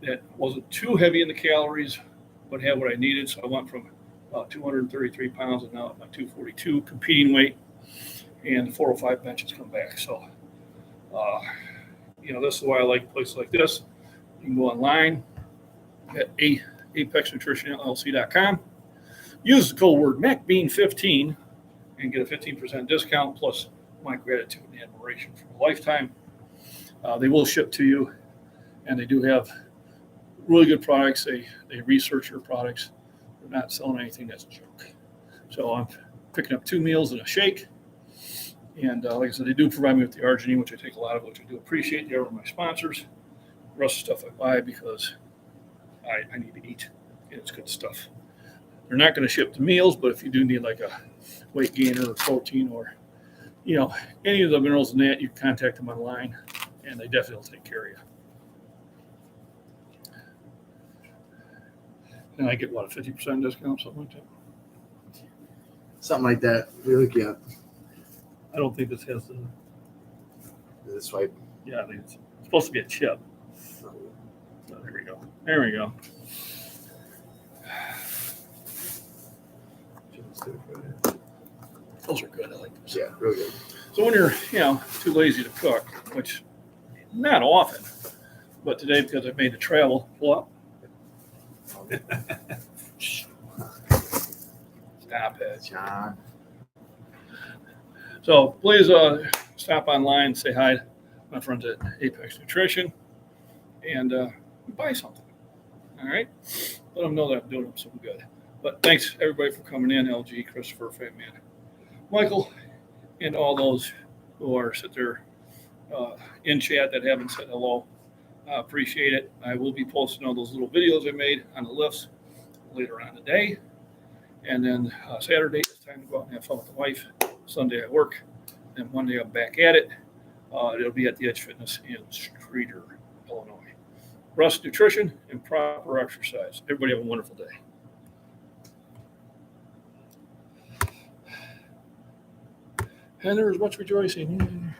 that wasn't too heavy in the calories, but had what I needed. So I went from 233 pounds and now at 242 competing weight, and the 405 bench has come back. So, this is why I like places like this. You can go online at apexnutritionllc.com. Use the code word MacBean15 and get a 15% discount plus my gratitude and admiration for a lifetime. They will ship to you, and they do have really good products. They research your products. They're not selling anything that's junk. So I'm picking up 2 meals and a shake. And like I said, they do provide me with the arginine, which I take a lot of, which I do appreciate. They're one of my sponsors. The rest of the stuff I buy because I need to eat, and it's good stuff. They're not going to ship the meals, but if you do need like a weight gainer or protein or, any of the minerals in that, you can contact them online, and they definitely will take care of you. And I get, what, a 50% discount, something like that? Something like that. Really can't. I don't think this has This swipe. yeah, I think it's supposed to be a chip. So there we go. There we go. Those are good. I like those. Yeah, really good. So when you're, too lazy to cook, which not often, but today because I made the travel, pull up. Stop it. John. So please stop online, say hi to my friends at Apex Nutrition, and buy something. All right? Let them know that I'm doing them some good. But thanks, everybody, for coming in. LG, Christopher, Fat Man, Michael, and all those who are sitting there in chat that haven't said hello. I appreciate it. I will be posting all those little videos I made on the lifts later on today. And then Saturday, it's time to go out and have fun with the wife. Sunday I work. And Monday I'm back at it. It'll be at the Edge Fitness in Streeter, Illinois. Rest, nutrition, and proper exercise. Everybody have a wonderful day. And there was much rejoicing.